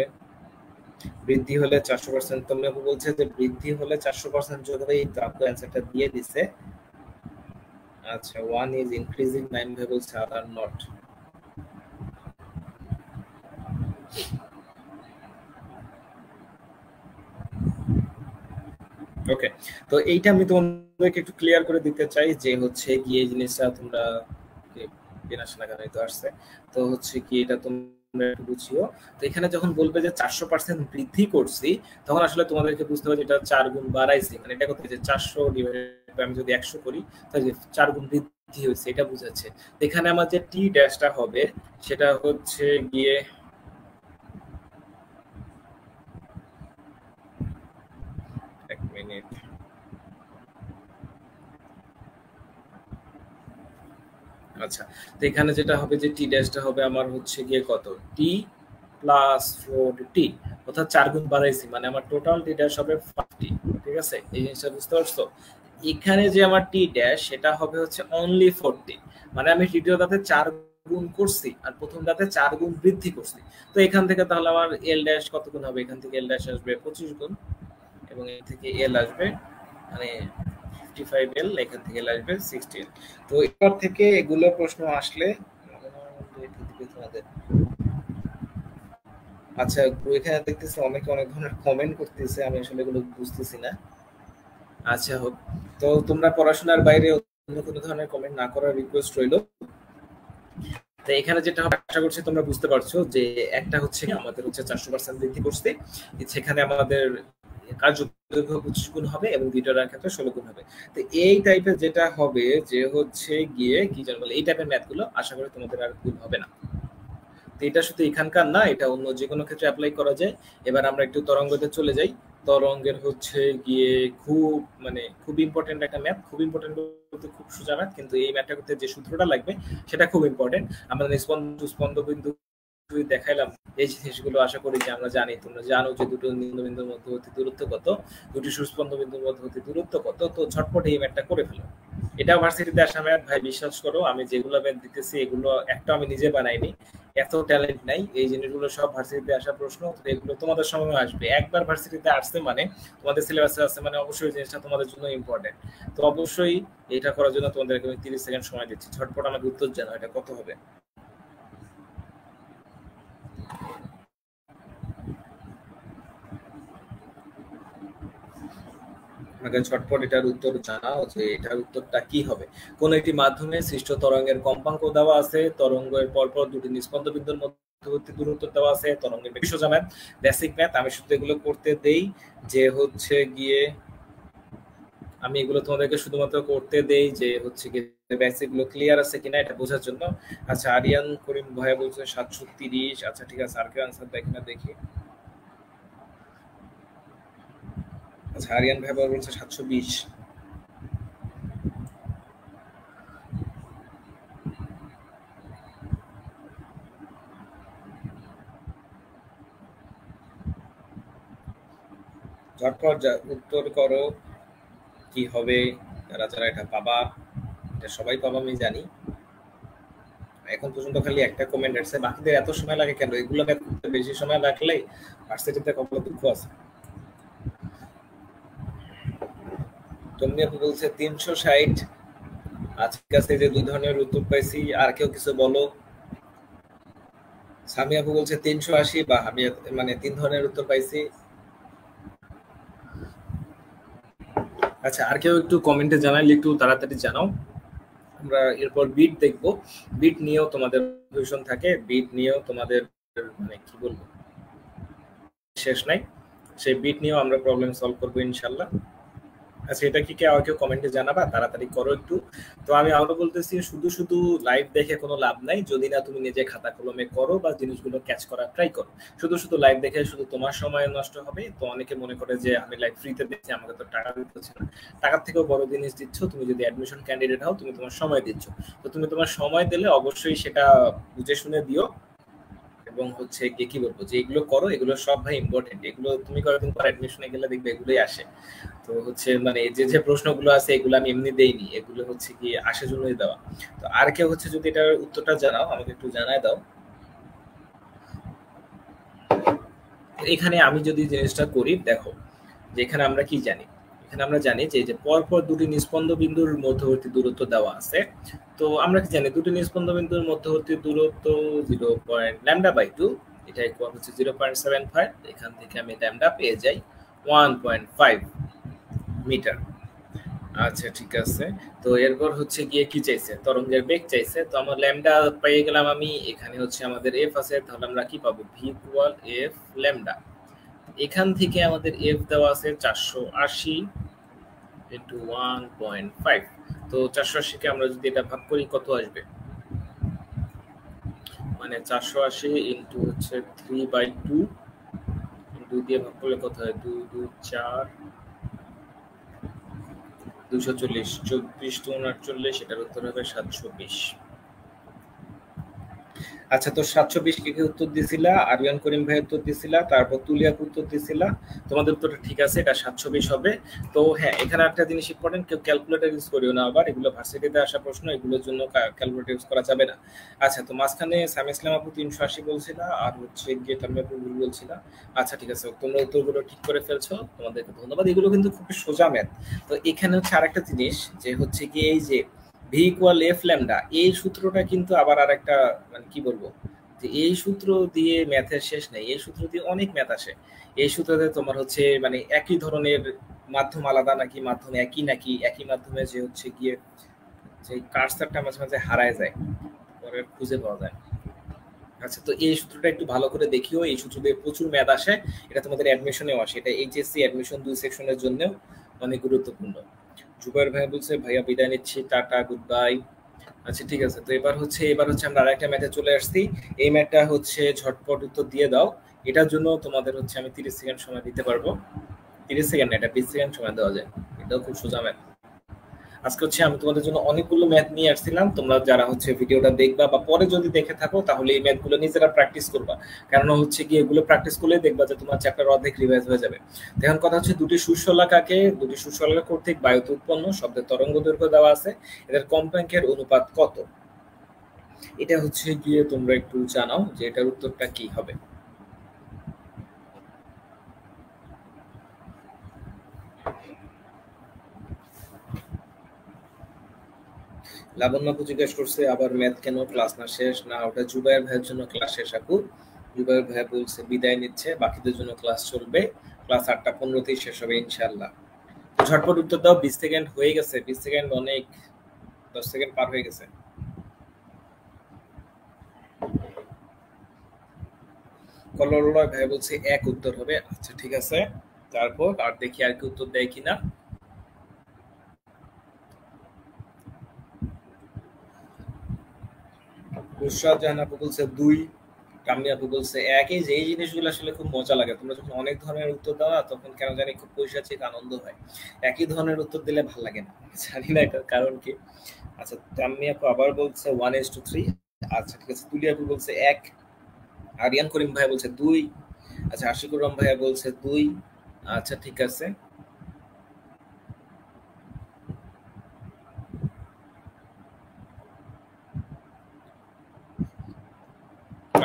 বৃদ্ধি হলে 400%, তোমরা বলছে যে বৃদ্ধি হলে 400% যোগ হবে, এই তো আপু অ্যান্সারটা দিয়ে দিছে। আচ্ছা, ওয়ান ইজ ইনক্রিজিং, নাইম ভাই বলছে আদার নট। ওকে, তো এইটা আমি তোমাদেরকে একটু ক্লিয়ার করে দিতে চাই যে হচ্ছে কি এই জিনিসটা তোমরা বিনা শোনাগানে তো আসছে, তো হচ্ছে কি এটা তোমরা একটু বুঝিও। তো এখানে যখন বলবে যে 400% বৃদ্ধি করছি, তখন আসলে তোমাদেরকে বুঝতে হবে যে এটা 4 গুণ বাড়াইছি, মানে এটা করতে যে 400 ডিভাইডেড আমি যদি 100 করি তাহলে 4 গুণ বৃদ্ধি হয়েছে, এটা বুঝাচ্ছে। এখানে আমার যে টি ড্যাশটা হবে সেটা হচ্ছে গিয়ে এক মিনিট, আচ্ছা, তো এখানে যেটা হবে যে টি ড্যাশটা হবে আমার হচ্ছে গিয়ে কত, টি প্লাস 4t, অর্থাৎ 4 গুণ বাড়াইছি, মানে আমার টোটাল টি ড্যাশ হবে 5t। ঠিক আছে, এই জিনিসটা বুঝতে পারছো? এখানে যে আমার টি ড্যাশ সেটা হবে হচ্ছে অনলি 4t, মানে আমি তৃতীয় দাঁতে 4 গুণ করছি আর প্রথম দাঁতে 4 গুণ বৃদ্ধি করছি। তো এখান থেকে তাহলে আমার এল ড্যাশ কত গুণ হবে, এখান থেকে এল ড্যাশ আসবে 25 গুণ, এবং এখান থেকে এল আসবে মানে 55L, এখান থেকে আসবে 60L। তো এরপর থেকে এগুলো প্রশ্ন আসলে তোমাদের, আচ্ছা এখানে দেখতেছি অনেকে অনেক ধরনের কমেন্ট করতেছে, আমি আসলে এগুলো বুঝতেছি না। আচ্ছা হোক, তো তোমরা পড়াশোনার বাইরে অন্য কোনো ধরনের কমেন্ট না করার রিকোয়েস্ট রইলো। তো এখানে যেটা হবে আশা করছি তোমরা বুঝতে পারছো যে একটা হচ্ছে আমাদের হচ্ছে 400% বৃদ্ধি করছে, সেখানে আমাদের কার্যদৈর্ঘ্য 25 গুণ হবে এবং দ্বিতীয়টার ক্ষেত্রে 16 গুণ হবে। তো এই টাইপের যেটা হবে যে হচ্ছে গিয়ে কি জানো বলে, এই টাইপের ম্যাথ গুলো আশা করি তোমাদের আর ভুল হবে না। তো এটা শুধু এখানকার না, এটা অন্য যে কোনো ক্ষেত্রে অ্যাপ্লাই করা যায়। এবার আমরা একটু তরঙ্গতে চলে যাই। তরঙ্গের হচ্ছে গিয়ে খুব মানে খুব ইম্পর্টেন্ট একটা ম্যাথ, খুব ইম্পর্টেন্ট বলতে খুব সোজা ম্যাথ, কিন্তু এই ম্যাথটা করতে যে সূত্রটা লাগবে সেটা খুব ইম্পর্টেন্ট। আমরা স্পন্দ বিন্দু দেখাইলাম, এই জিনিসগুলো আশা করি যে আমরা জানি, তোমরা জানো যে দুটো নিম্নবিন্দুর মধ্যবর্তী দূরত্ব কত, দুটি সুস্পন্দ বিন্দুর মধ্যবর্তী দূরত্ব কত, তো ঝটপট এই ম্যাথটা করে ফেলো। এটা ভার্সিটিতে আসা ম্যাথ ভাই, বিশ্বাস করো আমি যেগুলো ম্যাথ দিতেছি এগুলো একটা আমি নিজে বানাইনি, এত ট্যালেন্ট নাই, এই জিনিসগুলো সব ভার্সিটিতে আসা প্রশ্ন, এগুলো তোমাদের সময় আসবে। একবার ভার্সিটিতে আসছে মানে তোমাদের সিলেবাসে আছে মানে অবশ্যই জিনিসটা তোমাদের জন্য ইম্পর্টেন্ট। তো অবশ্যই এটা করার জন্য তোমাদেরকে আমি 30 সেকেন্ড সময় দিচ্ছি, ঝটপট আমাকে উত্তর জানাও এটা কত হবে। আমাকে ঝটপট এটার উত্তর জানাও যে এটার উত্তরটা কি হবে। কোন একটি মাধ্যমে সৃষ্ট তরঙ্গের কম্পাঙ্ক দেওয়া আছে, তরঙ্গের পরপর দুটি নিস্পন্দ বিন্দুর মধ্যবর্তী দূরত্ব দেওয়া আছে, তরঙ্গের সোজা ম্যাথ, বেসিক ম্যাথ, আমি শুধু এগুলো করতে দেই যে হচ্ছে গিয়ে আমি এগুলো তোমাদেরকে শুধুমাত্র করতে দেই যে হচ্ছে গিয়ে বেসিক গুলো ক্লিয়ার আছে কিনা এটা বোঝার জন্য। আচ্ছা, আরিয়ান করিম ভাইয়া বলছে 730। আচ্ছা ঠিক আছে, আর কেউ আনসার দেখি না দেখি। আচ্ছা, আরিয়ান ভাই বলছে 720। ঝটপট উত্তর করো কি হবে, যারা যারা এটা পাবা, এটা সবাই পাবা আমি জানি। এখন পর্যন্ত খালি একটা কমেন্ট আসছে, বাকিদের এত সময় লাগে কেন? এগুলো করতে বেশি সময় লাগলে ভার্সিটিতে কপালে দুঃখ আছে। তুমি আপু বলছে 360। আজকে কাছে যে দুই ধরনের উত্তর পাইছি, আর কেউ কিছু বলো। সামি আপু বলছে 380, বা আমি মানে তিন ধরনের উত্তর পাইছি। আচ্ছা, আর কেউ একটু কমেন্টে জানাইলে একটু তাড়াতাড়ি জানাও। আমরা এরপর বিট দেখবো। বিট নিয়েও তোমাদের কোয়েশন থাকে, বিট নিয়েও তোমাদের মানে কি বলবো শেষ নাই। সেই বিট নিয়েও আমরা প্রবলেম সলভ করবো ইনশাল্লাহ। আচ্ছা, এটা কি কেউ কমেন্টে জানাবা, তাড়াতাড়ি করো একটু। তো আমি আরো বলতেছি, শুধু শুধু লাইভ দেখে কোনো লাভ নাই, যদি না তুমি নিজে খাতা কলমে করো বা জিনিসগুলো ক্যাচ করার ট্রাই করো। শুধু শুধু লাইভ দেখে শুধু তোমার সময় নষ্ট হবে। তো অনেকে মনে করে যে আমি লাইভ ফ্রিতে দেখছি, আমাকে তো টাকা দিতে হচ্ছে না। টাকার থেকেও বড় জিনিস দিচ্ছ তুমি, যদি অ্যাডমিশন ক্যান্ডিডেট হও তুমি তোমার সময় দিচ্ছ। তো তুমি তোমার সময় দিলে অবশ্যই সেটা বুঝে শুনে দিও। এবং হচ্ছে গিয়ে কি বলবো, যে এগুলো করো, এগুলো সব ভাই ইম্পর্টেন্ট। এগুলো তুমি কয়েকদিন পর অ্যাডমিশনে গেলে দেখবে এগুলোই আসে। তো হচ্ছে মানে যে যে প্রশ্নগুলো আছে এগুলো আমি এমনি দেইনি, এগুলো হচ্ছে কি আসার জন্যই দেওয়া। তো আর কেউ হচ্ছে যদি এটার উত্তরটা জানাও, আমাকে একটু জানায় দাও। এখানে আমি যদি জিনিসটা করি, দেখো যে এখানে আমরা কি জানি। এখানে আমরা জানি যে যে পরপর দুটি নিস্পন্দ বিন্দুর মধ্যবর্তী দূরত্ব দেওয়া আছে। তো আমরা কি জানি দুটি নিস্পন্দ বিন্দুর মধ্যবর্তী দূরত্ব 0.λ/2, এটা ইকুয়াল হচ্ছে 0.75। এখান থেকে আমি ল্যামডা পেয়ে যাই 1.5 মিটার। আচ্ছা, ঠিক আছে। তো এরপর হচ্ছে গিয়ে কি চাইছে, তরঙ্গের বেগ চাইছে। তো আমার ল্যামডা পেয়ে গেলাম আমি। এখানে হচ্ছে আমাদের এফ আছে, তাহলে আমরা কি পাবো, ভি ইকুয়াল এফ ল্যামডা। এখান থেকে আমাদের এফ দেওয়া আছে 480 ইন্টু 1.5। তো 480 কে আমরা যদি এটা ভাগ করি কত আসবে, মানে 480 ইন্টু হচ্ছে 3/2, 2 দিয়ে ভাগ করলে কত হয়, 2 2 4, 240, 24 2 49, এটার উত্তর হবে 720। আচ্ছা, তো 720 কে উত্তর দিছিলা, আরিয়ান করিম ভাই উত্তর দিছিলা, তারপর তুলিয়াকে উত্তর দিছিলা। তোমাদের উত্তরটা ঠিক আছে, এটা 720 হবে। তো হ্যাঁ, এখানে একটা জিনিস ইম্পর্টেন্ট, কেউ ক্যালকুলেটর ইউজ করিও না আবার, এগুলো ভার্সিটিতে আসা প্রশ্ন, এগুলোর জন্য ক্যালকুলেটর ইউজ করা যাবে না। আচ্ছা, তো মাঝখানে সামি ইসলাম আপু 380 বলছিলা, আর হচ্ছে গিয়ে তানভীর আপু ভুল বলছিলা। আচ্ছা, ঠিক আছে, তোমরা উত্তরগুলো ঠিক করে ফেলছো, তোমাদেরকে ধন্যবাদ। এগুলো কিন্তু খুব সোজা ম্যাথ। তো এখানে হচ্ছে আরেকটা জিনিস, যে হচ্ছে কি এই যে ভি ইকুয়াল এফ ল্যামডা, এই সূত্রটা কিন্তু আবার আরেকটা মানে কি বলবো, যে এই সূত্র দিয়ে ম্যাথের শেষ নেই, এই সূত্র দিয়ে অনেক ম্যাথ আসে। এই সূত্রতে তোমার হচ্ছে মানে একই ধরনের মাধ্যম আলাদা নাকি মাধ্যম একই, নাকি একই মাধ্যমে যে হচ্ছে গিয়ে যে কার্সারটা মাঝে মাঝে হারায় যায়, পরে খুঁজে পাওয়া যায়। আচ্ছা, তো এই সূত্রটা একটু ভালো করে দেখিও, এই সূত্র দিয়ে প্রচুর ম্যাথ আসে। এটা তোমাদের অ্যাডমিশনেও আসে, এটা এইচএসসি অ্যাডমিশন 2 সেকশনের জন্য অনেক গুরুত্বপূর্ণ। জুবাইর ভাই বলছে ভাইয়া বিদায় নিচ্ছি, টাটা, গুড বাই। আচ্ছা, ঠিক আছে। তো এবার হচ্ছে আমরা আরেকটা ম্যাথে চলে আসছি। এই ম্যাথটা হচ্ছে ঝটপট উত্তর দিয়ে দাও। এটার জন্য তোমাদের হচ্ছে আমি 30 সেকেন্ড সময় দিতে পারবো। 30 সেকেন্ড না, এটা 20 সেকেন্ড সময় দেওয়া যায়। এটাও খুব সোজা ম্যাথ। আজকে হচ্ছে আমি তোমাদের জন্য অনেকগুলো ম্যাথ নিয়ে আসছিলাম। তোমরা যারা হচ্ছে ভিডিওটা দেখবা বা পরে যদি দেখে থাকো, তাহলে এই ম্যাথগুলো নিজেরা প্র্যাকটিস করবা। কারণ হচ্ছে কি এগুলো প্র্যাকটিস করলে দেখবা যে তোমার চ্যাপ্টার অর্ধেক রিভাইজ হয়ে যাবে। এখন কথা হচ্ছে, দুটি সুশলাকা কর্তৃক বায়ুতে উৎপন্ন শব্দের তরঙ্গ দৈর্ঘ্য দেওয়া আছে, এদের কম্পাঙ্কের অনুপাত কত। এটা হচ্ছে গিয়ে তোমরা একটু জানাও যে এটার উত্তরটা কি হবে। লাবণ্য আপু জিজ্ঞেস করছে আবার ম্যাথ কেন, ক্লাস না শেষ? না, ওটা জুবাইর ভাইয়ের জন্য ক্লাস শেষ আপু। জুবাইর ভাই বলছে বিদায় নিচ্ছে, বাকিদের জন্য ক্লাস চলবে। ক্লাস 8:15-তেই শেষ হবে ইনশাল্লাহ। তো ঝটপট উত্তর দাও, 20 সেকেন্ড হয়ে গেছে, 20 সেকেন্ড অনেক, 10 সেকেন্ড পার হয়ে গেছে। কলরলয় ভাই বলছে এক উত্তর হবে। আচ্ছা, ঠিক আছে। তারপর আর দেখি আর কি উত্তর দেয় কিনা। নুসরাত জাহান আপু বলছে 2, কামি আপু বলছে 1। এই যে এই জিনিসগুলো আসলে খুব মজা লাগে, তোমরা যখন অনেক ধরনের উত্তর দাও না, তখন কেন জানি খুব পৈশাচিক আনন্দ হয়। একই ধরনের উত্তর দিলে ভালো লাগে না, জানি না এটার কারণ কি। আচ্ছা, কামি আপু আবার বলছে 1:3। আচ্ছা, ঠিক আছে। তুলি আপু বলছে 1। আরিয়ান করিম ভাই বলছে 2। আচ্ছা, আশিকুর রহমান ভাইয়া বলছে 2। আচ্ছা, ঠিক আছে।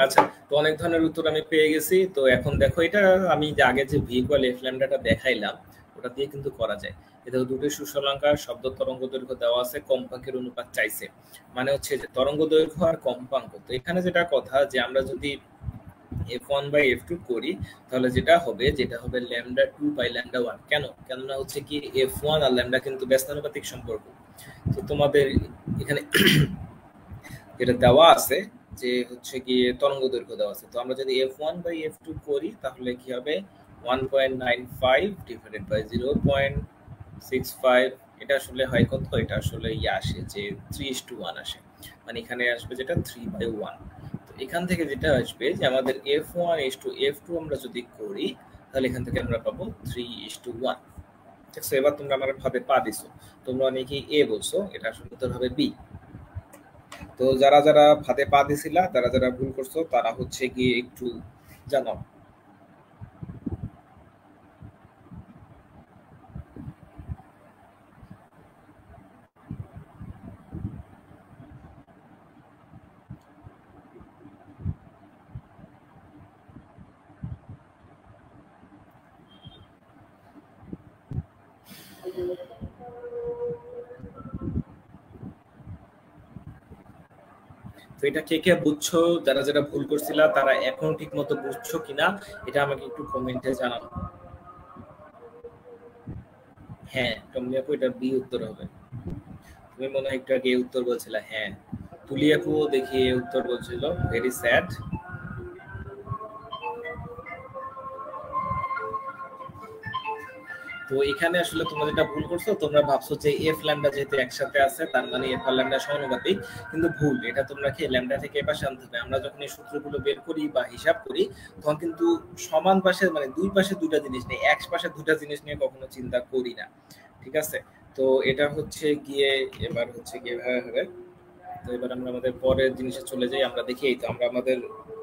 আচ্ছা, তো অনেক ধরনের উত্তর আমি পেয়ে গেছি। তো এখন দেখো, এটা আমি যে আগে যে ভি ইকুয়াল এফ ল্যামডাটা দেখাইলাম, ওটা দিয়ে কিন্তু করা যায়। এদের দুটোই সুষমাঙ্কার শব্দ তরঙ্গ দৈর্ঘ্য দেওয়া আছে, কম্পাঙ্কের অনুপাত চাইছে, মানে হচ্ছে যে তরঙ্গ দৈর্ঘ্য আর কম্পাঙ্ক। তো এখানে যেটা কথা যে আমরা যদি f1 বাই f2 করি তাহলে যেটা হবে ল্যামডা 2 বাই ল্যামডা 1। কেননা হচ্ছে কি f1 আর ল্যামডা কিন্তু ব্যস্তানুপাতিক সম্পর্ক। তো তোমাদের এখানে যেটা দেওয়া আছে যে হচ্ছে কি তরঙ্গ দৈর্ঘ্য দেওয়া আছে, তো আমরা যদি f1 বাই f2 করি তাহলে কি হবে 1.95 ডিভাইডেড বাই 0.65। এটা আসলে হয় কত, এটা আসলে আসে যে 3:1 আসে, মানে এখানে আসবে যেটা 3/1। তো এখান থেকে যেটা আসবে যে আমাদের f1:f2 আমরা যদি করি তাহলে এখান থেকে আমরা পাবো 3:1। ঠিক আছে, এবার তোমরা আমার ভাবে পা দিছো, তোমরা অনেকেই এ বলছো, এটা আসলে উত্তর হবে বি। তো যারা যারা ফাঁদে পা দিছিলা, যারা যারা ভুল করছো তারা হচ্ছে গিয়ে একটু জানাও। তো এটা কে কে বুঝছো, যারা যারা ভুল করছিলা তারা এখন ঠিক মতো বুঝছো কিনা এটা আমাকে একটু কমেন্টে জানাও। হ্যাঁ টমনি আপু, এটা বি উত্তর হবে। তুমি মনে হয় একটু আগে উত্তর বলছিলা। হ্যাঁ তুলি আপু দেখি উত্তর বলছিল, ভেরি স্যাড। তো এখানে আসলে তোমরা যেটা ভুল করছো, তোমরা ভাবছো যে এফ ল্যামডা যেহেতু একসাথে আছে তার মানে এফ আর ল্যামডা সমানুপাতিক, কিন্তু ভুল। এটা তোমরা কি ল্যামডা থেকে এ পাশে আনতে হবে। আমরা যখন এই সূত্রগুলো বের করি বা হিসাব করি তখন কিন্তু সমান পাশে মানে দুই পাশে দুইটা জিনিস নেই, এক পাশে দুটা জিনিস নিয়ে কখনো চিন্তা করি না। ঠিক আছে, তো এটা হচ্ছে গিয়ে এবার হচ্ছে গিয়ে এভাবে হবে। তো এবার আমরা আমাদের পরের জিনিসে চলে যাই। আমরা দেখি এই তো আমরা আমাদের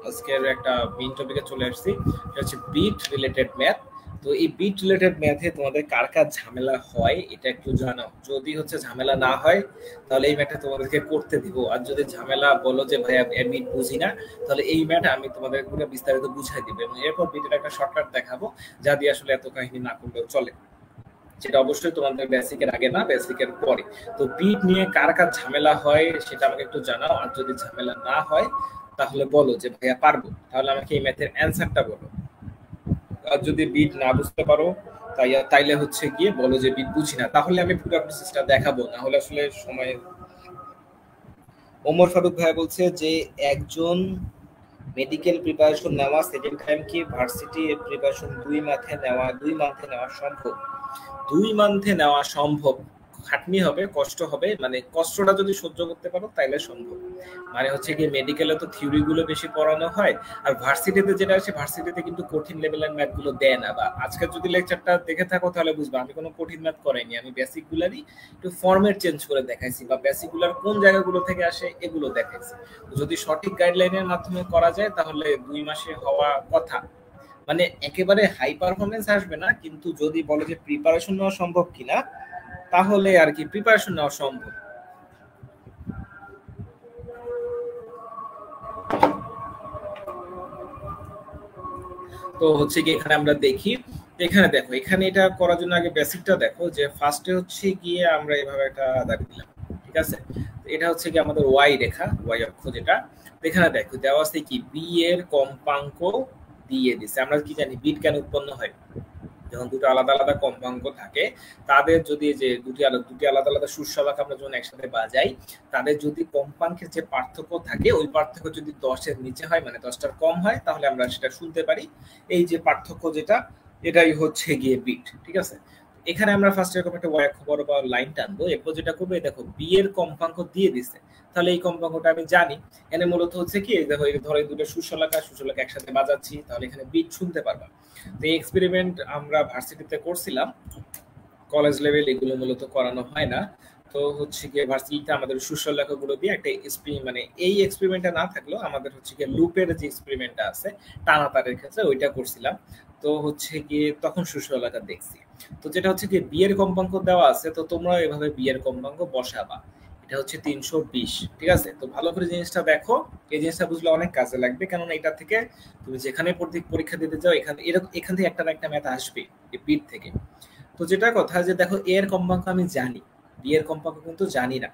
আজকের একটা মেইন টপিকে চলে আসছি, সেটা হচ্ছে বিট রিলেটেড ম্যাথ। তো এই বিট রিলেটেড ম্যাথে তোমাদের কার কার ঝামেলা হয় এটা একটু জানাও। যদি হচ্ছে ঝামেলা না হয় তাহলে এই ম্যাথটা তোমাদেরকে করতে দিব, আর যদি ঝামেলা বলো যে ভাইয়া বিট বুঝি না, তাহলে এই ম্যাথ আমি তোমাদের পুরো বিস্তারিত বুঝাই দিব এবং এরপর বিটের একটা শর্টকাট দেখাবো যা দিয়ে আসলে এত কাহিনী না করলেও চলে, সেটা অবশ্যই তোমাদের বেসিকের আগে না, বেসিকের পরে। তো বিট নিয়ে কার কার ঝামেলা হয় সেটা আমাকে একটু জানাও, আর যদি ঝামেলা না হয় তাহলে বলো যে ভাইয়া পারবো, তাহলে আমাকে এই ম্যাথের অ্যান্সারটা বলো। আর যদি বিট না বুঝতে পারো তাইলে হচ্ছে গিয়ে বলো যে বিট বুঝি না, তাহলে আমি পুরো প্রসেসটা দেখাবো, না হলে আসলে সময়। ওমর ফারুক ভাই বলছে যে একজন মেডিকেল প্রিপারেশন নেওয়া সেকেন্ড টাইম কি ভার্সিটি প্রিপারেশন 2 মান্থে নেওয়া সম্ভব? 2 মান্থে নেওয়া সম্ভব, খাটনি হবে, কষ্ট হবে, মানে কষ্টটা যদি সহ্য করতে পারো তাইলে সম্ভব। মানে হচ্ছে কি মেডিকেলে তো থিওরি গুলো বেশি পড়ানো হয়, আর ভার্সিটিতে যেটা আছে ভার্সিটিতে কিন্তু কঠিন লেভেলের ম্যাথ গুলো দেয় না। বা আজকের যদি লেকচারটা দেখে থাকো তাহলে বুঝবা আমি কোনো কঠিন ম্যাথ করাইনি, আমি বেসিক গুলারই একটু ফরম্যাট চেঞ্জ করে দেখাইছি, বা বেসিক গুলার কোন জায়গাগুলো থেকে আসে এগুলো দেখাইছি। যদি সঠিক গাইডলাইনের মাধ্যমে করা যায় তাহলে 2 মাসে হওয়া কথা। মানে একেবারে হাই পারফরমেন্স আসবে না, কিন্তু যদি বলো যে প্রিপারেশন নেওয়া সম্ভব কিনা, তাহলে আর কি প্রিপারেশন নেওয়া সম্ভব। তো হচ্ছে কি এখানে আমরা দেখি, এখানে দেখো, এখানে এটা করার জন্য আগে বেসিকটা দেখো যে ফার্স্টে হচ্ছে গিয়ে আমরা এভাবে একটা দাগ দিলাম। ঠিক আছে, এটা হচ্ছে কি আমাদের ওয়াই রেখা, ওয়াই অক্ষ যেটা। এখানে দেখো দেওয়া আছে কি বি এর কম্পাঙ্ক দিয়ে দিছে। আমরা কি জানি বিট কেন উৎপন্ন হয়? যখন দুটো আলাদা আলাদা কম্পাঙ্ক থাকে তাদের যদি যে দুটি আলাদা আলাদা সুরশালাকে আমরা যখন একসাথে বাজাই, তাদের যদি কম্পাঙ্কের যে পার্থক্য থাকে ওই পার্থক্য যদি 10-এর নিচে হয়, মানে 10টার কম হয়, তাহলে আমরা সেটা শুনতে পারি। এই যে পার্থক্য যেটা, এটাই হচ্ছে গিয়ে বিট। ঠিক আছে, এখানে আমরা ফার্স্ট এরকম একটা ওয়াই খবর বা লাইন টানবো, এরপর যেটা করবো দেখো বি এর কম্পাঙ্ক দিয়ে দিছে, তাহলে এই কম্পাঙ্কটা আমি জানি। এখানে মূলত হচ্ছে কি দেখো ধরো এই দুটো সুশলাকা একসাথে বাজাচ্ছি, তাহলে এখানে বিট শুনতে পারবা। তো এই এক্সপেরিমেন্ট আমরা ভার্সিটিতে করছিলাম, কলেজ লেভেল এগুলো মূলত করানো হয় না। তো হচ্ছে গিয়ে ভার্সিটিতে আমাদের সুশলাকাগুলো দিয়ে একটা মানে এই এক্সপেরিমেন্টটা না থাকলেও আমাদের হচ্ছে গিয়ে লুপের যে এক্সপেরিমেন্টটা আছে টানা তারের ক্ষেত্রে ওইটা করছিলাম। তো হচ্ছে গিয়ে তখন সুশলাকা দেখছি। তো যেটা হচ্ছে গিয়ে বিয়ের কম্পাঙ্ক দেওয়া আছে, তো তোমরা এভাবে বিয়ের কম্পাঙ্ক বসাবা। এটা হচ্ছে 320। ঠিক আছে, তো ভালো করে জিনিসটা দেখো, এই জিনিসটা বুঝলে অনেক কাজে লাগবে, কেননা এটা থেকে তুমি যেখানে পরীক্ষা দিতে যাও এখান থেকে একটা না একটা ম্যাথ আসবে এই বিট থেকে। তো যেটা কথা যে দেখো এ এর কম্পাঙ্ক আমি জানি, বি এর কম্পাঙ্ক কিন্তু জানি না।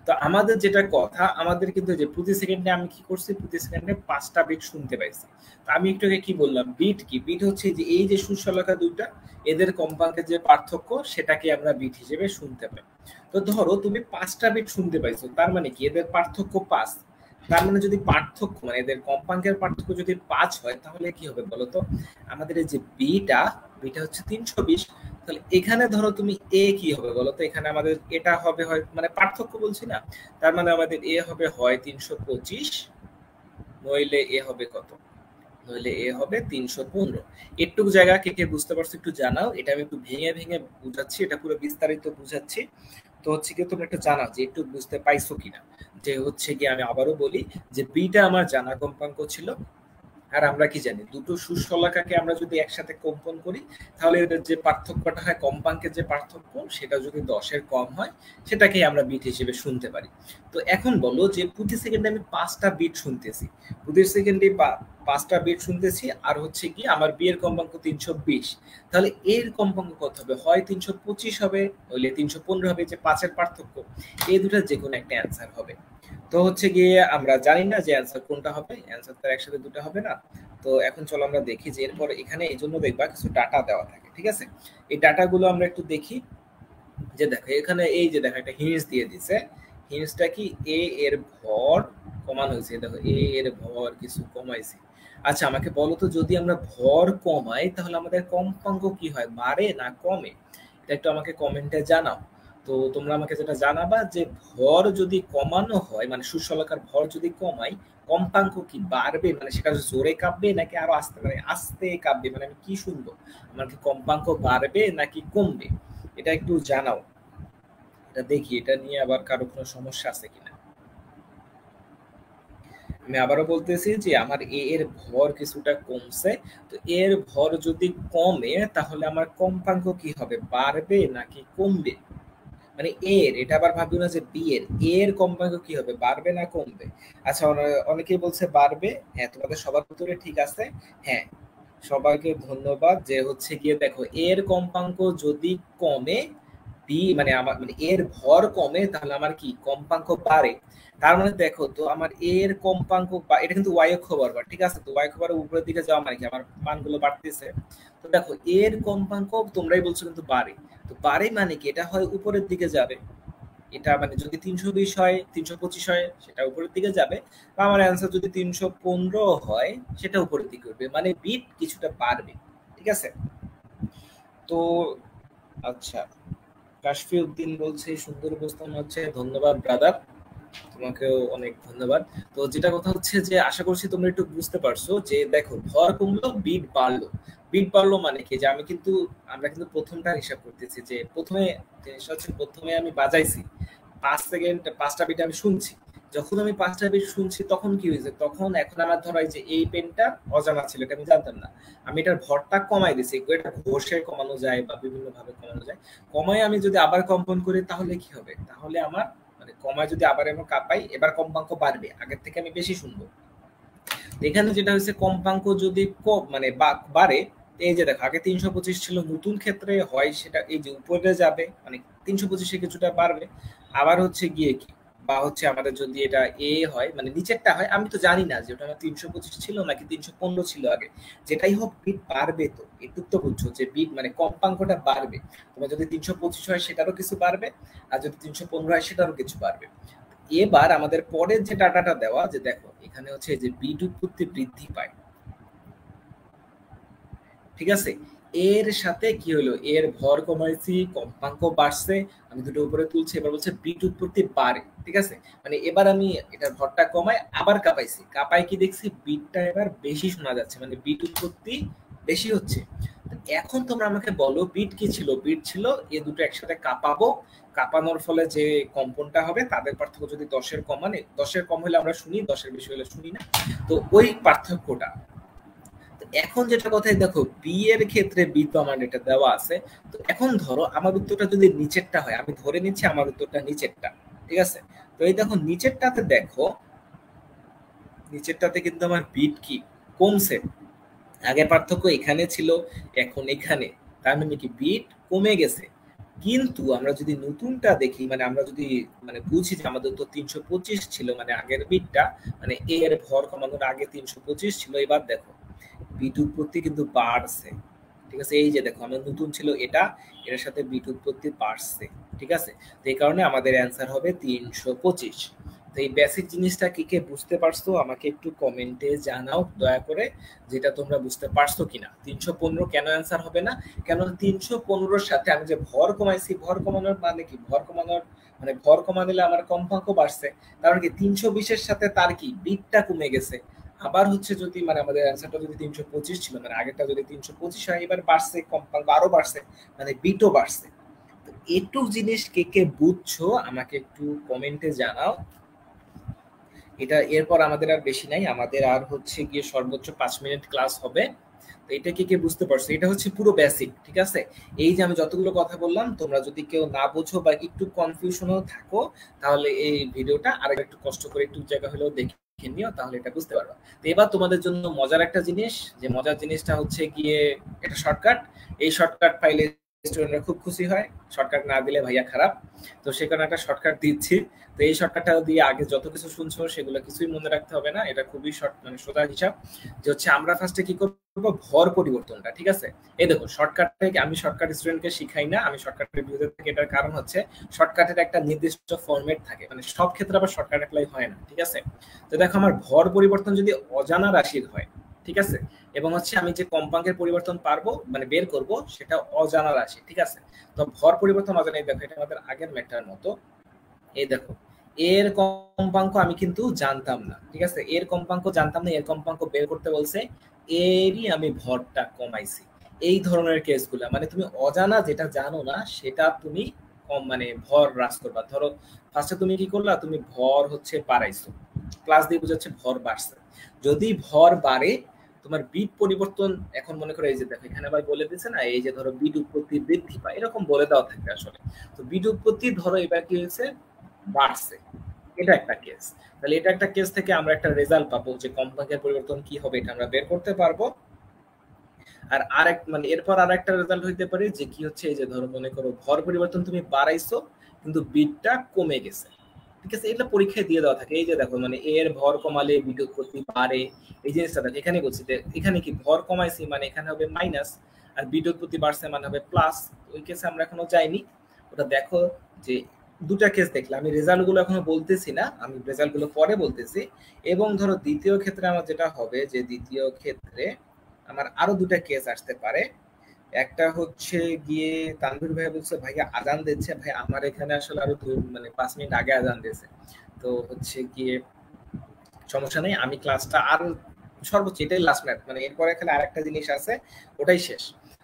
তো আমাদের যেটা কথা, আমাদের কিন্তু যে প্রতি সেকেন্ডে আমি কি করছি, প্রতি সেকেন্ডে 5টা বিট শুনতে পাইছি। তো আমি একটু আগে কি বললাম, বিট কি, বিট হচ্ছে যে এই যে সুরশলাকা দুইটা, এদের কম্পাঙ্কের যে পার্থক্য সেটাকে আমরা বিট হিসেবে শুনতে পাই। তো ধরো তুমি 5টা বিট শুনতে পাইছো, তার মানে কি এদের পার্থক্য 5। তার মানে যদি পার্থক্য মানে এদের কম্পাঙ্কের পার্থক্য যদি 5 হয়, তাহলে কি হবে বলতো, আমাদের এই যে বিটা, বিটা হচ্ছে 320। তাহলে এখানে ধরো তুমি এ কি হবে বলতো, এখানে আমাদের এটা হবে হয় মানে পার্থক্য বলছি না, তার মানে আমাদের এ হবে হয় 325, নইলে এ হবে কত, নইলে এ হবে 315। একটু জায়গা কে কে বুঝতে পারছো একটু জানাও, এটা আমি একটু ভেঙে ভেঙে বুঝাচ্ছি, এটা পুরো বিস্তারিত বুঝাচ্ছি। তো হচ্ছে কি তোমরা একটু জানাও যে একটু বুঝতে পাইছো কিনা। যে হচ্ছে কি আমি আবারও বলি, যে বিটা আমার জানা কম্পাঙ্ক ছিল, আর আমরা কি জানি দুটো সুশলাকাকে আমরা যদি একসাথে কম্পন করি, তাহলে এদের যে পার্থক্যটা হয়, কম্পাঙ্কের যে পার্থক্য, সেটা যদি 10-এর কম হয়, সেটাকেই আমরা বিট হিসেবে শুনতে পারি। তো এখন বলো যে প্রতি সেকেন্ডে আমি 5টা বিট শুনতেছি, প্রতি সেকেন্ডে 5টা বিট শুনতেছি, আর হচ্ছে কি আমার বি এর কম্পাঙ্ক 320, তাহলে এর কম্পাঙ্ক কত হবে, হয় 325 হবে, নইলে 315 হবে, যে 5-এর পার্থক্য, এই দুটার যে কোনো একটা অ্যান্সার হবে। তো হচ্ছে গিয়ে আমরা জানি না যে অ্যান্সার কোনটা হবে, অ্যান্সার তো একসাথে দুটো হবে না। তো এখন চলো আমরা দেখি যে এরপর এখানে এই জন্য দেখবা কিছু ডাটা দেওয়া থাকে, ঠিক আছে। এই ডাটাগুলো আমরা একটু দেখি। যে দেখো এখানে এই যে দেখো একটা হিন্টস দিয়ে দিছে, হিন্টসটা কি, এ এর ভর কমানো হয়েছে, দেখো এ এর ভর কিছু কমাইছে। আচ্ছা আমাকে বলো তো, যদি আমরা ভর কমাই তাহলে আমাদের কম্পাঙ্ক কি হয়, বাড়ে না কমে? এটা একটু আমাকে কমেন্টে জানাও। তো তোমরা আমাকে যেটা জানাবা যে ভর যদি কমানো হয়, মানে সুশলাকার ভর যদি কমাই, কম্পাঙ্ক কি বাড়বে, মানে সেটা জোরে কাঁপবে নাকি আরো আস্তে, মানে আস্তে কাঁপবে, মানে আমি কি শুনবো, আমার কি কম্পাঙ্ক বাড়বে নাকি কমবে, এটা একটু জানাও। এটা দেখি এটা নিয়ে আবার কারো কোনো সমস্যা আছে কিনা। আমি আবারও বলতেছি যে আমার এ এর ভর কিছুটা কমছে, তো এর ভর যদি কমে তাহলে আমার কম্পাঙ্ক কি হবে, বাড়বে নাকি কমবে? মানে এর, এটা আবার ভাবি না যে বি এর, এর কম্পাঙ্ক কি হবে, বাড়বে না কমবে? আচ্ছা অনেকেই বলছে বাড়বে, হ্যাঁ তোমাদের সবার উত্তরে ঠিক আছে। হ্যাঁ, সবাইকে ধন্যবাদ। যে হচ্ছে গিয়ে দেখো এর কম্পাঙ্ক যদি কমে, বি মানে আমার মানে এর ভর কমে, তাহলে আমার কি কম্পাঙ্ক বাড়ে। তার মানে দেখো তো আমার এর কম্পাঙ্ক বা এটা কিন্তু ওয়াই অক্ষ বরাবর, ঠিক আছে, তো ওয়াই অক্ষ বরাবর উপরের দিকে যাওয়া মানে কি আমার মানগুলো বাড়তেছে। তো দেখো এর কম্পাঙ্ক তোমরাই বলছো কিন্তু বাড়ে, তো বাড়ে মানে কি এটা হয় উপরের দিকে যাবে। এটা মানে যদি 320 হয়, 325 হয়, সেটা উপরের দিকে যাবে। বা আমার অ্যান্সার যদি 315 হয়, সেটা উপরের দিকে উঠবে, মানে বিট কিছুটা বাড়বে, ঠিক আছে। তো আচ্ছা, কাশফি উদ্দিন বলছে সুন্দর উপস্থাপন হচ্ছে, ধন্যবাদ ব্রাদার, তোমাকেও অনেক ধন্যবাদ। তো যেটা কথা হচ্ছে যে আশা করছি তোমরা একটু বুঝতে পারছো যে দেখো ভর কমলো বিট বাড়লো, বিট বাড়লো মানে কি যে আমি কিন্তু, আমরা কিন্তু প্রথমটা হিসাব করতেছি, যে প্রথমে জিনিসটা হচ্ছে প্রথমে আমি বাজাইছি 5 সেকেন্ড, 5টা বিট আমি শুনছি। যখন আমি 5টা বিট শুনছি তখন কি হয়েছে, তখন এখন আমার ধরো এই যে এই পেনটা অজানা ছিল, এটা আমি জানতাম না, আমি এটার ভরটা কমাই দিছি, এটা ঘষে কমানো যায় বা বিভিন্ন ভাবে কমানো যায়। কমায় আমি যদি আবার কম্পন করি তাহলে কি হবে, তাহলে আমার মানে কমায় যদি আবার আমি কাঁপাই, এবার কম্পাঙ্ক বাড়বে, আগের থেকে আমি বেশি শুনবো। এখানে যেটা হচ্ছে কম্পাঙ্ক যদি মানে বাড়ে, এই যে দেখো আগে 325 ছিল, নতুন ক্ষেত্রে হয় সেটা এই যে উপরে যাবে, মানে 325-এ কিছুটা বাড়বে। আবার হচ্ছে গিয়ে কি, বা হচ্ছে আমাদের যদি এটা এ হয় মানে নিচেরটা হয়, আমি তো জানি না যে ওটা আমার 325 ছিল নাকি 315 ছিল আগে, যেটাই হোক বিট বাড়বে, তো এটুক তো বুঝছো যে বিট মানে কম্পাঙ্কটা বাড়বে। তোমার যদি 325 হয় সেটারও কিছু বাড়বে, আর যদি 315 হয় সেটারও কিছু বাড়বে। এবার আমাদের পরের যে ডাটাটা দেওয়া, যে দেখো এখানে হচ্ছে যে বিট উৎপত্তি বৃদ্ধি পায়, ঠিক আছে। এর সাথে কি হলো, এর ভর কমাইছি, কম্পাঙ্ক বাড়ছে, আমি দুটো উপরে তুলছি, এবার বলছে বিট উৎপত্তি বাড়ে, ঠিক আছে। মানে এবার আমি এটার ভরটা কমাই আবার কাঁপাইছি, কাঁপাই কি দেখছি বিটটা এবার বেশি শোনা যাচ্ছে, মানে বিট উৎপত্তি বেশি হচ্ছে। এখন তোমরা আমাকে বলো বিট কি ছিল, বিট ছিল এ দুটো একসাথে কাঁপাবো, কাঁপানোর ফলে যে কম্পনটা হবে তাদের পার্থক্য যদি 10-এর কম, মানে 10-এর কম হলে আমরা শুনি, 10-এর বেশি হলে শুনি না। তো ওই পার্থক্যটা, এখন যেটা কথাই দেখো বি এর ক্ষেত্রে বি তো আমার এটা দেওয়া আছে। তো এখন ধরো আমার উত্তরটা যদি নিচেরটা হয়, আমি ধরে নিচ্ছি আমার উত্তরটা নিচেরটা, ঠিক আছে। তো এই দেখো নিচেরটাতে দেখো, নিচেরটাতে কিন্তু আমার বিট কি কমছে, আগে পার্থক্য এখানে ছিল, এখন এখানে, তার মানে কি বিট কমে গেছে। কিন্তু আমরা যদি নতুনটা দেখি, মানে আমরা যদি মানে বুঝি যে আমাদের তো 325 ছিল, মানে আগের বিটটা, মানে এ এর ভর কমানোর আগে 325 ছিল, এবার দেখো বিট উৎপত্তি কিন্তু বাড়ছে। ঠিক আছে, এই যে দেখো আমার নতুন ছিল এটা, এর সাথে বিট উৎপত্তি বাড়ছে। ঠিক আছে, তো এই কারণে আমাদের অ্যান্সার হবে 325। তো এই বেসিক জিনিসটা কি কে বুঝতে পারছো আমাকে একটু কমেন্টে জানাও দয়া করে, যেটা তোমরা বুঝতে পারছো কিনা। 315 কেন অ্যান্সার হবে না? কেন 315-র সাথে আমি যে ভর কমাইছি, ভর কমানোর মানে কি, ভর কমানোর মানে ভর কমালে আমার কম্পাঙ্ক বাড়ছে, কারণ কি 320-এর সাথে তার কি বিটটা কমে গেছে। আবার হচ্ছে যদি মানে আমাদের অ্যান্সারটা যদি 325 ছিল, মানে আগেরটা যদি 325 হয়, এবার বাড়ছে, কম্পাঙ্ক আরো বাড়ছে, মানে বিটও বাড়ছে। তো একটু জিনিস কে কে বুঝছো আমাকে একটু কমেন্টে জানাও। এটা এরপর আমাদের আর বেশি নাই, আমাদের আর হচ্ছে গিয়ে সর্বোচ্চ 5 মিনিট ক্লাস হবে। তো এটা কে কে বুঝতে পারছো? এটা হচ্ছে পুরো বেসিক। ঠিক আছে, এই যে আমি যতগুলো কথা বললাম, তোমরা যদি কেউ না বোঝো বা একটু কনফিউশনও থাকো, তাহলে এই ভিডিওটা আর একটু কষ্ট করে একটু জায়গা হলেও দেখে নিও, তাহলে এটা বুঝতে পারবা। তো এবার তোমাদের জন্য মজার একটা জিনিস, যে মজার জিনিসটা হচ্ছে গিয়ে এটা শর্টকাট। এই শর্টকাট পাইলে স্টুডেন্টরা খুব খুশি হয়, শর্টকাট না দিলে ভাইয়া খারাপ। তো সে কারণে একটা শর্টকাট দিচ্ছি। তো এই শর্টকাটটা দিয়ে আগে যত কিছু শুনছো সেগুলো কিছুই মনে রাখতে হবে না, এটা খুবই শর্ট মানে সোজা হিসাব। যে হচ্ছে আমরা ফার্স্টে কি করব, ভর পরিবর্তনটা। ঠিক আছে, এই দেখো শর্টকাট থেকে আমি শর্টকাট স্টুডেন্টকে শিখাই না, আমি শর্টকাটের বিরুদ্ধে থেকে, এটার কারণ হচ্ছে শর্টকাটের একটা নির্দিষ্ট ফরম্যাট থাকে, মানে সব ক্ষেত্রে আবার শর্টকাট অ্যাপ্লাই হয় না। ঠিক আছে, তো দেখো আমার ভর পরিবর্তন যদি অজানা রাশির হয়, ঠিক আছে, এবং হচ্ছে আমি যে কম্পাঙ্কের পরিবর্তন পারবো মানে বের করব সেটা অজানা রাশি। ঠিক আছে, তো ভর পরিবর্তন অজানা, দেখো এটা আমাদের আগের ম্যাটার মতো। এই দেখো এর কম্পাঙ্ক আমি কিন্তু জানতাম না। ঠিক আছে, এর কম্পাঙ্ক জানতাম না, এর কম্পাঙ্ক বের করতে বলছে, এরই আমি ভরটা কমাইছি। এই ধরনের কেসগুলা, মানে তুমি অজানা যেটা জানো না সেটা তুমি কম মানে ভর হ্রাস করবা। ধরো ফার্স্টে তুমি কি করলা, তুমি ভর হচ্ছে বাড়াইছো, প্লাস দিয়ে বুঝাচ্ছে ভর বাড়ছে। যদি ভর বাড়ে তোমার বিট পরিবর্তন, এখন মনে করো এই যে দেখো এখানে আবার বলে দিচ্ছে না, এই যে ধরো বিট উৎপত্তি বৃদ্ধি পায়, এরকম বলে দেওয়া থাকে আসলে। তো বিট উৎপত্তি ধরো এবার কি হয়েছে, বাড়ছে, এটা একটা কেস। তাহলে এটা একটা কেস থেকে আমরা একটা রেজাল্ট পাবো যে কম্পাঙ্কের পরিবর্তন কি হবে, এটা আমরা বের করতে পারবো। আর আরেক মানে এরপর আর একটা রেজাল্ট হইতে পারে যে কি হচ্ছে, এই যে ধরো মনে করো ভর পরিবর্তন তুমি বাড়াইছো কিন্তু বিটটা কমে গেছে। ঠিক আছে, এটা পরীক্ষায় দিয়ে দেওয়া থাকে। এই যে দেখো মানে এর ভর কমালে বিট উৎপত্তি বাড়ে, এই জিনিসটা দেখো এখানে বলছি যে এখানে কি ভর কমাইছি মানে এখানে হবে মাইনাস, আর বিট উৎপত্তি বাড়ছে মানে হবে প্লাস। ওই কেসে আমরা এখনো যাইনি, ওটা দেখো যে দুটা কেস দেখলে, আমি রেজাল্ট গুলো এখনো বলতেছি না, আমি রেজাল্ট গুলো পরে বলতেছি। এবং ধরো দ্বিতীয় ক্ষেত্রে আমার যেটা হবে, যে দ্বিতীয় ক্ষেত্রে আমার আরো দুটা কেস আসতে পারে। একটা হচ্ছে গিয়ে তানভীর ভাই বলছে ভাইয়া আজান দিচ্ছে, ভাই আমার এখানে আসলে আরো মানে 5 মিনিট আগে আজান দিয়েছে। তো হচ্ছে গিয়ে সমস্যা নেই, আমি ক্লাসটা আর সর্বোচ্চ এটাই লাস্ট ম্যাথ, মানে এরপরে খালি আরেকটা জিনিস আছে, ওটাই শেষ।